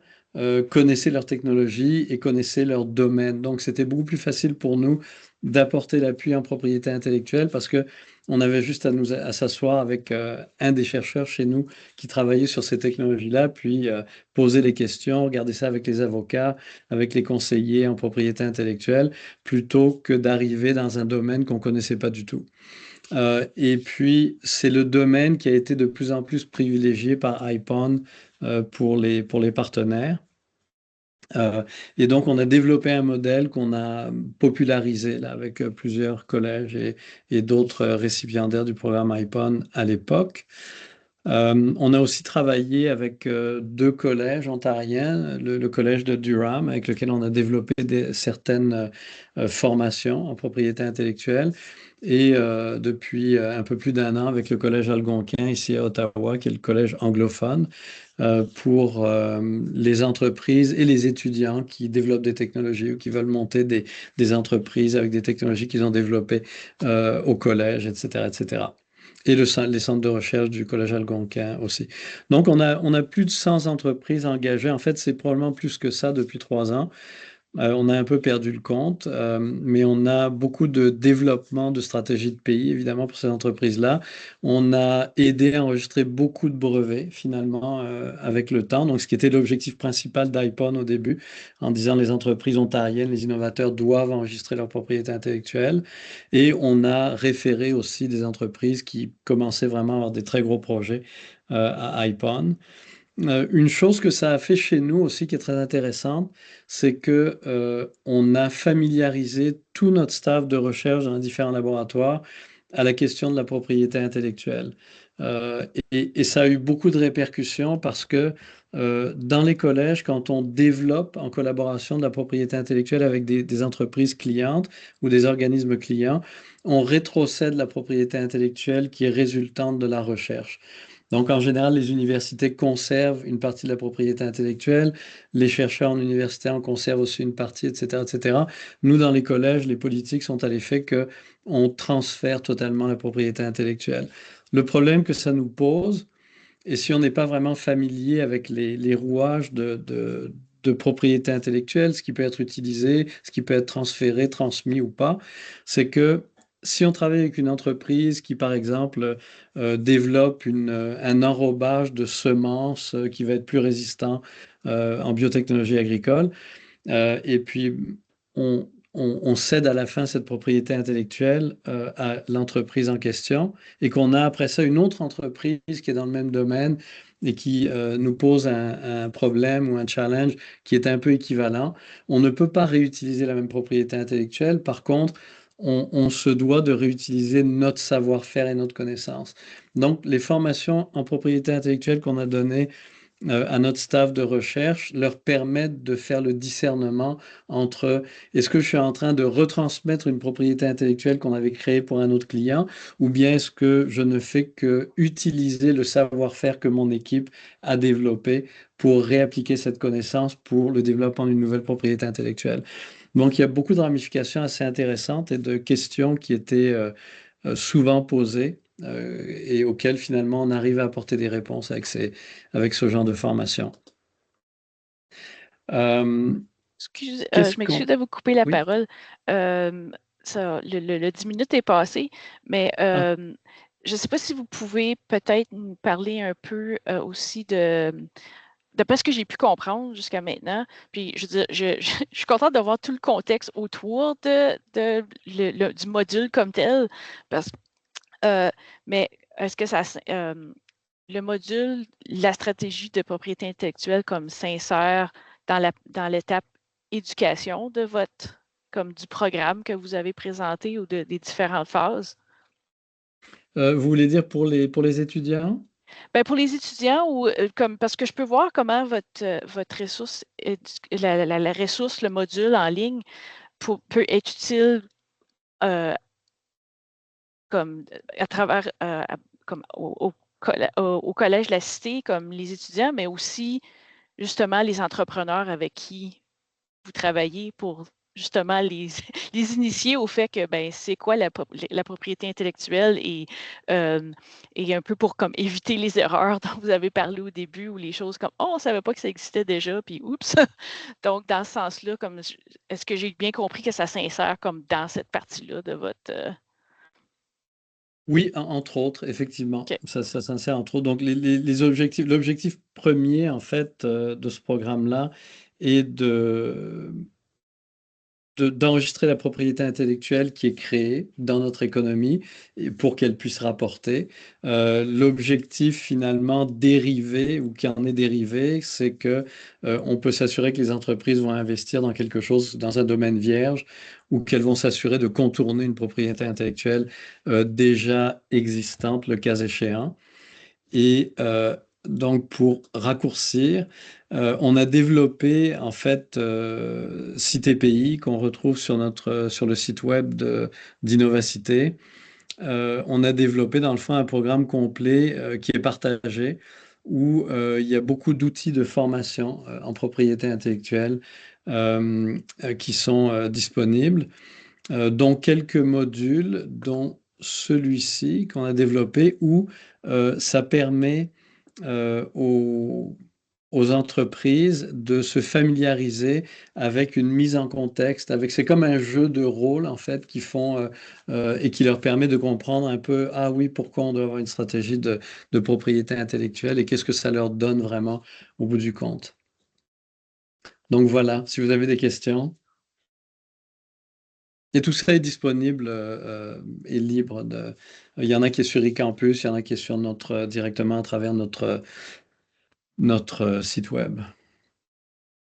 connaissaient leur technologie et connaissaient leur domaine. Donc, c'était beaucoup plus facile pour nous d'apporter l'appui en propriété intellectuelle parce que on avait juste à s'asseoir avec un des chercheurs chez nous qui travaillait sur ces technologies-là, puis poser les questions, regarder ça avec les avocats, avec les conseillers en propriété intellectuelle, plutôt que d'arriver dans un domaine qu'on ne connaissait pas du tout. Et puis, c'est le domaine qui a été de plus en plus privilégié par iPhone pour les partenaires. Et donc, on a développé un modèle qu'on a popularisé là, avec plusieurs collèges et d'autres récipiendaires du programme iPhone à l'époque. On a aussi travaillé avec 2 collèges ontariens, le collège de Durham, avec lequel on a développé certaines formations en propriété intellectuelle, et depuis un peu plus d'1 an avec le collège Algonquin ici à Ottawa, qui est le collège anglophone, pour les entreprises et les étudiants qui développent des technologies ou qui veulent monter des entreprises avec des technologies qu'ils ont développées au collège, etc., etc. Et les centres de recherche du Collège Algonquin aussi. Donc, on a plus de 100 entreprises engagées. En fait, c'est probablement plus que ça depuis 3 ans. On a un peu perdu le compte, mais on a beaucoup de développement de stratégies de pays, évidemment, pour ces entreprises-là. On a aidé à enregistrer beaucoup de brevets, finalement, avec le temps. Donc, ce qui était l'objectif principal d'iPhone au début, en disant les entreprises ontariennes, les innovateurs doivent enregistrer leur propriété intellectuelle. Et on a référé aussi des entreprises qui commençaient vraiment à avoir des très gros projets à iPhone. Une chose que ça a fait chez nous aussi qui est très intéressante, c'est que on a familiarisé tout notre staff de recherche dans les différents laboratoires à la question de la propriété intellectuelle. Et ça a eu beaucoup de répercussions parce que dans les collèges, quand on développe en collaboration de la propriété intellectuelle avec des entreprises clientes ou des organismes clients, on rétrocède la propriété intellectuelle qui est résultante de la recherche. Donc, en général, les universités conservent une partie de la propriété intellectuelle, les chercheurs en université en conservent aussi une partie, etc., etc. Nous, dans les collèges, les politiques sont à l'effet qu'on transfère totalement la propriété intellectuelle. Le problème que ça nous pose, et si on n'est pas vraiment familier avec les rouages de propriété intellectuelle, ce qui peut être utilisé, ce qui peut être transféré, transmis ou pas, c'est que si on travaille avec une entreprise qui, par exemple, développe un enrobage de semences qui va être plus résistant en biotechnologie agricole, et puis on cède à la fin cette propriété intellectuelle à l'entreprise en question et qu'on a après ça une autre entreprise qui est dans le même domaine et qui nous pose un problème ou un challenge qui est un peu équivalent. On ne peut pas réutiliser la même propriété intellectuelle. Par contre, on se doit de réutiliser notre savoir-faire et notre connaissance. Donc, les formations en propriété intellectuelle qu'on a données à notre staff de recherche leur permettent de faire le discernement entre est-ce que je suis en train de retransmettre une propriété intellectuelle qu'on avait créée pour un autre client ou bien est-ce que je ne fais que utiliser le savoir-faire que mon équipe a développé pour réappliquer cette connaissance pour le développement d'une nouvelle propriété intellectuelle. Donc, il y a beaucoup de ramifications assez intéressantes et de questions qui étaient souvent posées et auxquelles finalement on arrive à apporter des réponses avec ce genre de formation. Je m'excuse de vous couper la Oui? parole. Le 10 minutes est passé, mais je ne sais pas si vous pouvez peut-être nous parler un peu aussi d'après ce que j'ai pu comprendre jusqu'à maintenant. Puis, je veux dire, je suis contente de voir tout le contexte autour du module comme tel, mais est-ce que le module, la stratégie de propriété intellectuelle comme s'insère dans l'étape éducation de du programme que vous avez présenté ou des différentes phases? Vous voulez dire pour les étudiants? Ben, pour les étudiants, parce que je peux voir comment votre ressource, la ressource, le module en ligne peut être utile comme à travers comme au collège La Cité, comme les étudiants, mais aussi justement les entrepreneurs avec qui vous travaillez pour justement les initier au fait que c'est quoi la propriété intellectuelle et un peu pour comme éviter les erreurs dont vous avez parlé au début ou les choses comme oh, on ne savait pas que ça existait déjà, puis oups. Donc, dans ce sens-là, est-ce que j'ai bien compris que ça s'insère comme dans cette partie-là de votre. Oui, entre autres, effectivement. OK. Ça s'insère entre autres. Donc, l'objectif premier, en fait, de ce programme-là est d'enregistrer la propriété intellectuelle qui est créée dans notre économie et pour qu'elle puisse rapporter. L'objectif finalement dérivé ou qui en est dérivé, c'est que on peut s'assurer que les entreprises vont investir dans quelque chose, dans un domaine vierge, ou qu'elles vont s'assurer de contourner une propriété intellectuelle déjà existante, le cas échéant. Et donc, pour raccourcir, on a développé en fait CitéPI qu'on retrouve sur le site web d'Innovacité. On a développé dans le fond un programme complet qui est partagé où il y a beaucoup d'outils de formation en propriété intellectuelle qui sont disponibles, dont quelques modules, dont celui-ci qu'on a développé où ça permet aux entreprises de se familiariser avec une mise en contexte, c'est comme un jeu de rôle en fait qu'ils font et qui leur permet de comprendre un peu, ah oui, pourquoi on doit avoir une stratégie de propriété intellectuelle et qu'est-ce que ça leur donne vraiment au bout du compte. Donc voilà, si vous avez des questions. Et tout ça est disponible et libre. Il y en a qui est sur eCampus, il y en a qui est sur directement à travers notre site web.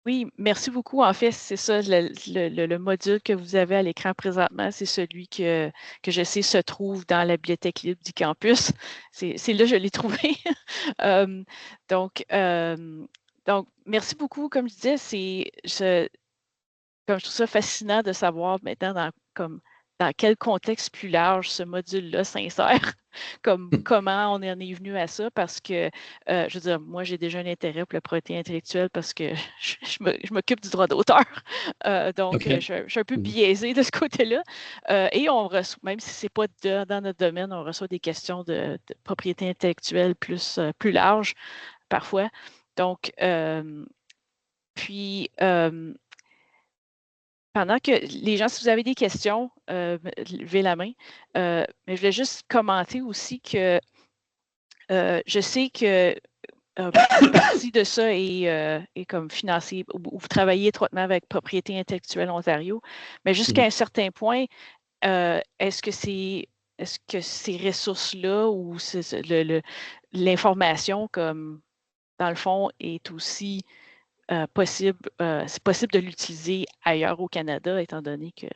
Oui, merci beaucoup. En fait, c'est ça, le module que vous avez à l'écran présentement, c'est celui que je sais se trouve dans la bibliothèque libre du campus. C'est là que je l'ai trouvé. Euh, donc, merci beaucoup. Comme je disais, comme je trouve ça fascinant de savoir maintenant dans quel contexte plus large ce module-là s'insère, comment on en est venu à ça, parce que, je veux dire, moi, j'ai déjà un intérêt pour la propriété intellectuelle parce que je m'occupe du droit d'auteur. Donc, OK. je suis un peu Mhm. biaisée de ce côté-là. Et on reçoit, même si ce n'est pas dans notre domaine, on reçoit des questions de propriété intellectuelle plus larges parfois. Donc, puis, pendant que les gens, si vous avez des questions, levez la main. Mais je voulais juste commenter aussi que je sais que une partie de ça est comme financée, ou vous travaillez étroitement avec Propriété intellectuelle Ontario, mais jusqu'à un certain point, est-ce que ces ressources-là ou l'information, comme dans le fond, est aussi c'est possible de l'utiliser ailleurs au Canada, étant donné que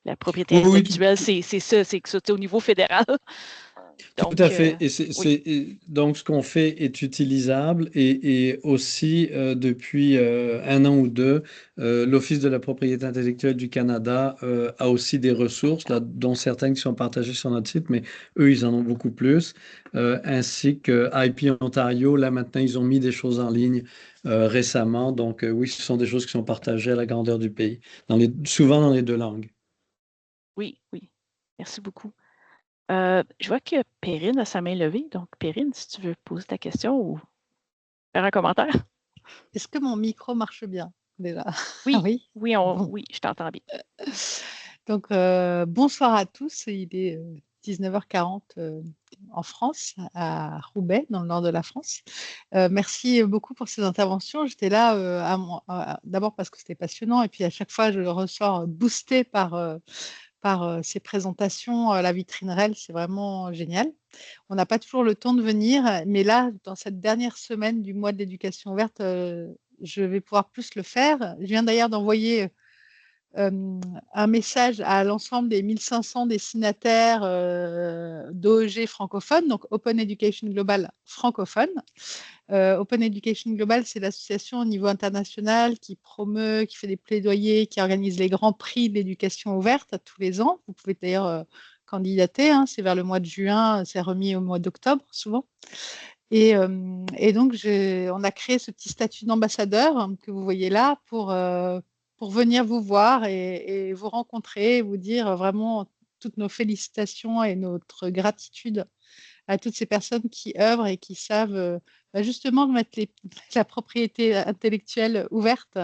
la propriété Oui, oui, intellectuelle, c'est ça, c'est que c'est au niveau fédéral. tout Donc, à fait. Et oui, donc, ce qu'on fait est utilisable et aussi, depuis 1 an ou 2, l'Office de la propriété intellectuelle du Canada a aussi des ressources, là, dont certaines qui sont partagées sur notre site, mais eux, ils en ont beaucoup plus, ainsi que IP Ontario. Là, maintenant, ils ont mis des choses en ligne récemment. Donc, oui, ce sont des choses qui sont partagées à la grandeur du pays, souvent dans les 2 langues. oui, oui. Merci beaucoup. Je vois que Perrine a sa main levée. Donc, Perrine, si tu veux poser ta question ou faire un commentaire. Est-ce que mon micro marche bien déjà? Oui, Oui. oui, Bon. oui, je t'entends bien. Donc, bonsoir à tous. Il est 19h40 en France, à Roubaix, dans le nord de la France. Merci beaucoup pour ces interventions. J'étais là d'abord parce que c'était passionnant et puis à chaque fois, je ressors boostée par ces présentations. La vitrine REL, c'est vraiment génial. On n'a pas toujours le temps de venir, mais là, dans cette dernière semaine du mois de l'éducation ouverte, je vais pouvoir plus le faire. Je viens d'ailleurs d'envoyer un message à l'ensemble des 1500 destinataires d'OEG francophones, donc Open Education Global francophone. Open Education Global, c'est l'association au niveau international qui promeut, qui fait des plaidoyers, qui organise les grands prix de l'éducation ouverte tous les ans. Vous pouvez d'ailleurs candidater, hein, c'est vers le mois de juin, c'est remis au mois d'octobre souvent. Et donc, on a créé ce petit statut d'ambassadeur que vous voyez là pour venir vous voir et vous rencontrer, vous dire vraiment toutes nos félicitations et notre gratitude à toutes ces personnes qui œuvrent et qui savent justement mettre la propriété intellectuelle ouverte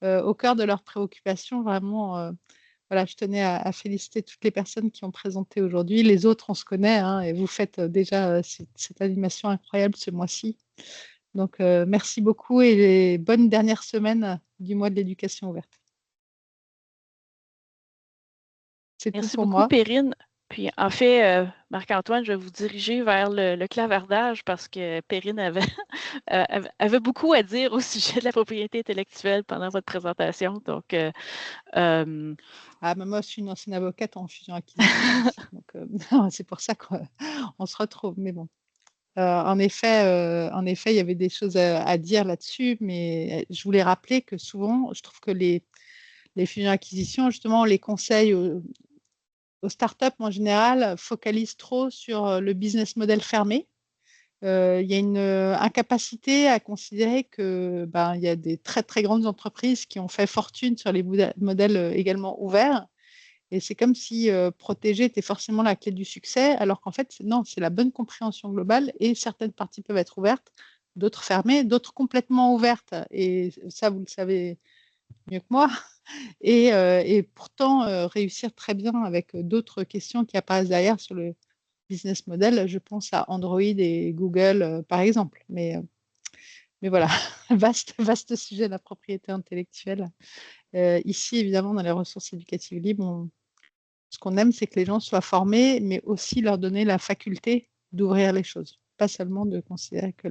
au cœur de leurs préoccupations. Vraiment, voilà, je tenais à féliciter toutes les personnes qui ont présenté aujourd'hui. Les autres, on se connaît, hein, et vous faites déjà cette animation incroyable ce mois-ci. Donc, merci beaucoup et bonne dernière semaine du mois de l'éducation ouverte. C'est tout Merci pour beaucoup, moi. Perrine. Puis, en fait, Marc-Antoine, je vais vous diriger vers le clavardage parce que Perrine avait beaucoup à dire au sujet de la propriété intellectuelle pendant votre présentation. Donc, Ah, mais moi, je suis une ancienne avocate en fusion-acquisition aussi. Donc, c'est pour ça qu'on se retrouve. Mais bon, en effet, il y avait des choses à dire là-dessus, mais je voulais rappeler que souvent, je trouve que les fusions-acquisitions, justement, les conseils aux startups en général focalisent trop sur le business model fermé. Il y a une incapacité à considérer que il y a des très très grandes entreprises qui ont fait fortune sur les modèles également ouverts. Et c'est comme si protéger était forcément la clé du succès, alors qu'en fait, non, c'est la bonne compréhension globale et certaines parties peuvent être ouvertes, d'autres fermées, d'autres complètement ouvertes. Et ça, vous le savez mieux que moi. Et pourtant, réussir très bien avec d'autres questions qui apparaissent derrière sur le business model. Je pense à Android et Google, par exemple. Mais voilà, vaste sujet, la propriété intellectuelle. Ici, évidemment, dans les ressources éducatives libres, ce qu'on aime, c'est que les gens soient formés, mais aussi leur donner la faculté d'ouvrir les choses. Pas seulement de considérer que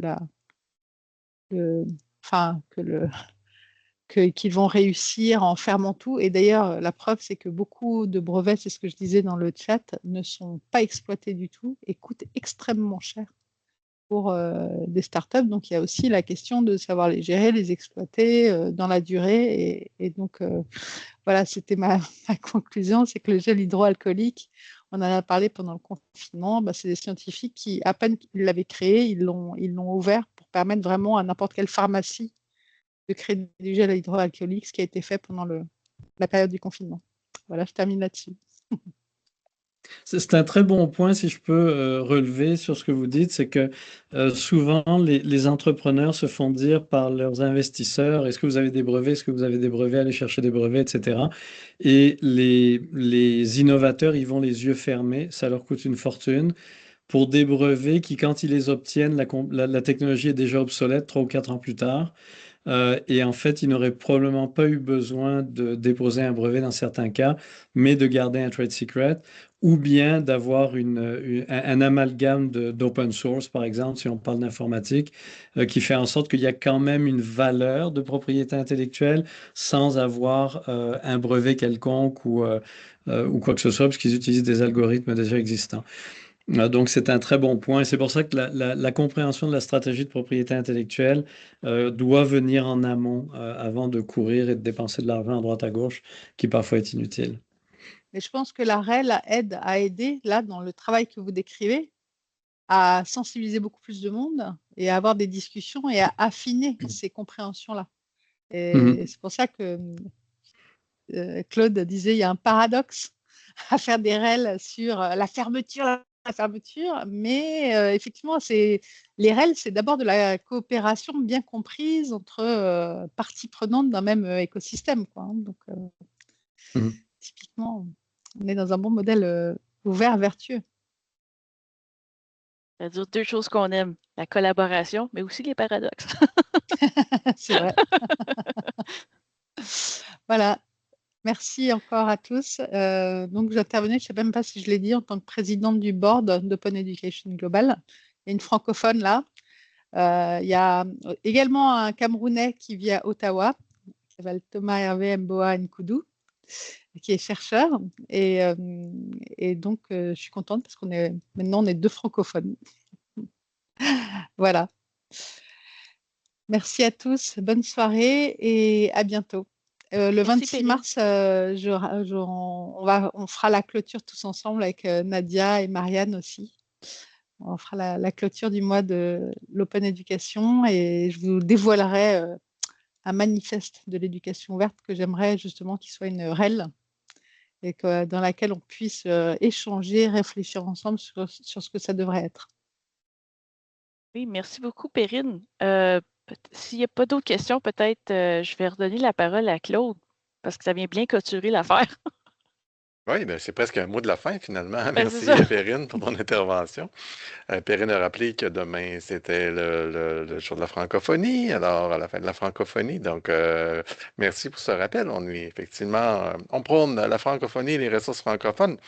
qu'ils vont réussir en fermant tout. Et d'ailleurs, la preuve, c'est que beaucoup de brevets, c'est ce que je disais dans le chat, ne sont pas exploités du tout et coûtent extrêmement cher pour des startups. Donc, il y a aussi la question de savoir les gérer, les exploiter dans la durée. Et donc, voilà, c'était ma conclusion, c'est que le gel hydroalcoolique, on en a parlé pendant le confinement, c'est des scientifiques qui, à peine qu'ils l'avaient créé, ils l'ont ouvert pour permettre vraiment à n'importe quelle pharmacie de créer du gel hydroalcoolique, ce qui a été fait pendant la période du confinement. Voilà, je termine là-dessus. C'est un très bon point, si je peux relever sur ce que vous dites, c'est que souvent les entrepreneurs se font dire par leurs investisseurs, est-ce que vous avez des brevets, est-ce que vous avez des brevets, allez chercher des brevets, etc. Et les innovateurs, ils vont les yeux fermés, ça leur coûte une fortune. Pour des brevets qui, quand ils les obtiennent, la technologie est déjà obsolète 3 ou 4 ans plus tard. Et en fait, ils n'auraient probablement pas eu besoin de déposer un brevet dans certains cas, mais de garder un trade secret, ou bien d'avoir un amalgame d'open source, par exemple, si on parle d'informatique, qui fait en sorte qu'il y a quand même une valeur de propriété intellectuelle sans avoir un brevet quelconque ou quoi que ce soit, parce qu'ils utilisent des algorithmes déjà existants. Donc, c'est un très bon point. Et c'est pour ça que la compréhension de la stratégie de propriété intellectuelle doit venir en amont avant de courir et de dépenser de l'argent à droite à gauche, qui parfois est inutile. Mais je pense que la REL a aidé, là, dans le travail que vous décrivez, à sensibiliser beaucoup plus de monde et à avoir des discussions et à affiner ces compréhensions-là. Et c'est pour ça que Claude disait, il y a un paradoxe à faire des REL sur la fermeture, mais effectivement, les REL, c'est d'abord de la coopération bien comprise entre parties prenantes d'un même écosystème, quoi, hein. Donc, typiquement, on est dans un bon modèle ouvert, vertueux. Ça veut dire 2 choses qu'on aime, la collaboration, mais aussi les paradoxes. C'est vrai. Voilà. Merci encore à tous. Donc, j'intervenais, je ne sais même pas si je l'ai dit, en tant que présidente du board d'Open Education Global. Il y a une francophone là. Il y a également un Camerounais qui vit à Ottawa, qui s'appelle Thomas Hervé Mboa Nkoudou, qui est chercheur. Et donc, je suis contente parce maintenant, on est 2 francophones. Voilà. Merci à tous. Bonne soirée et à bientôt. Le 26 mars, on fera la clôture tous ensemble avec Nadia et Marianne aussi. On fera la clôture du mois de l'Open Education et je vous dévoilerai un manifeste de l'éducation ouverte que j'aimerais justement qu'il soit une REL et dans laquelle on puisse échanger, réfléchir ensemble sur ce que ça devrait être. Oui, merci beaucoup, Perrine. S'il n'y a pas d'autres questions, peut-être je vais redonner la parole à Claude, parce que ça vient bien clôturer l'affaire. Oui, c'est presque un mot de la fin finalement. Merci c'est ça. Perrine pour ton intervention. Perrine a rappelé que demain, c'était le jour de la francophonie, alors à la fin de la francophonie. Donc, merci pour ce rappel. On prône la francophonie et les ressources francophones.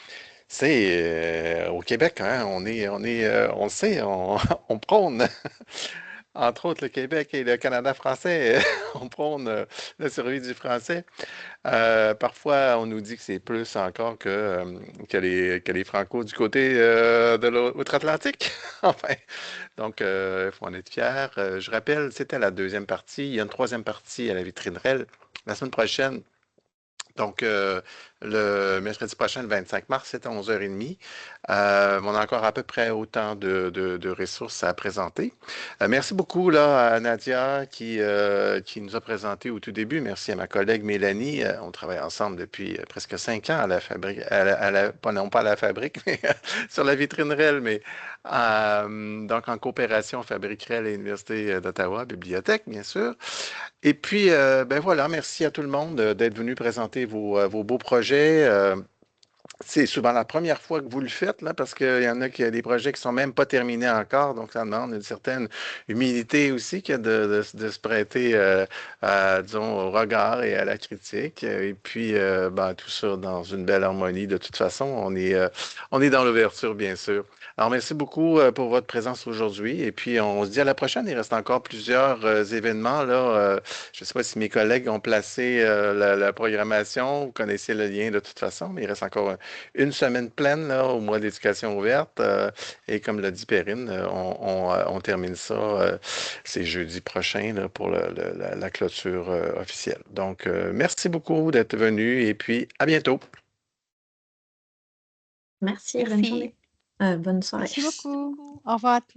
C'est au Québec, hein, on le sait, on prône. Entre autres, le Québec et le Canada français, on prône la survie du français. Parfois, on nous dit que c'est plus encore que les Franco du côté de l'outre-Atlantique. Enfin, donc, il faut en être fier. Je rappelle, c'était la 2e partie. Il y a une 3e partie à la vitrine REL la semaine prochaine. Donc, le mercredi prochain, le 25 mars, c'est à 11h30. On a encore à peu près autant de ressources à présenter. Merci beaucoup là, à Nadia qui nous a présenté au tout début. Merci à ma collègue Mélanie. On travaille ensemble depuis presque 5 ans à la fabrique, non pas à la fabrique, mais sur la vitrine REL, mais donc en coopération Fabrique REL et l'Université d'Ottawa, bibliothèque, bien sûr. Et puis, voilà, merci à tout le monde d'être venu présenter vos beaux projets. C'est souvent la première fois que vous le faites, là, parce qu'il y en a qui ont des projets qui ne sont même pas terminés encore, donc ça demande une certaine humilité aussi que de se prêter, disons, au regard et à la critique. Et puis, tout ça dans une belle harmonie. De toute façon, on est dans l'ouverture, bien sûr. Alors, merci beaucoup pour votre présence aujourd'hui. Et puis, on se dit à la prochaine. Il reste encore plusieurs événements, là. Je ne sais pas si mes collègues ont placé la programmation. Vous connaissez le lien de toute façon, mais il reste encore une semaine pleine là, au mois d'éducation ouverte. Et comme l'a dit Perrine, on termine ça, c'est jeudi prochain là, pour la clôture officielle. Donc, merci beaucoup d'être venu et puis à bientôt. Merci, bonne journée. Bonne soirée. Merci beaucoup. Au revoir à tous.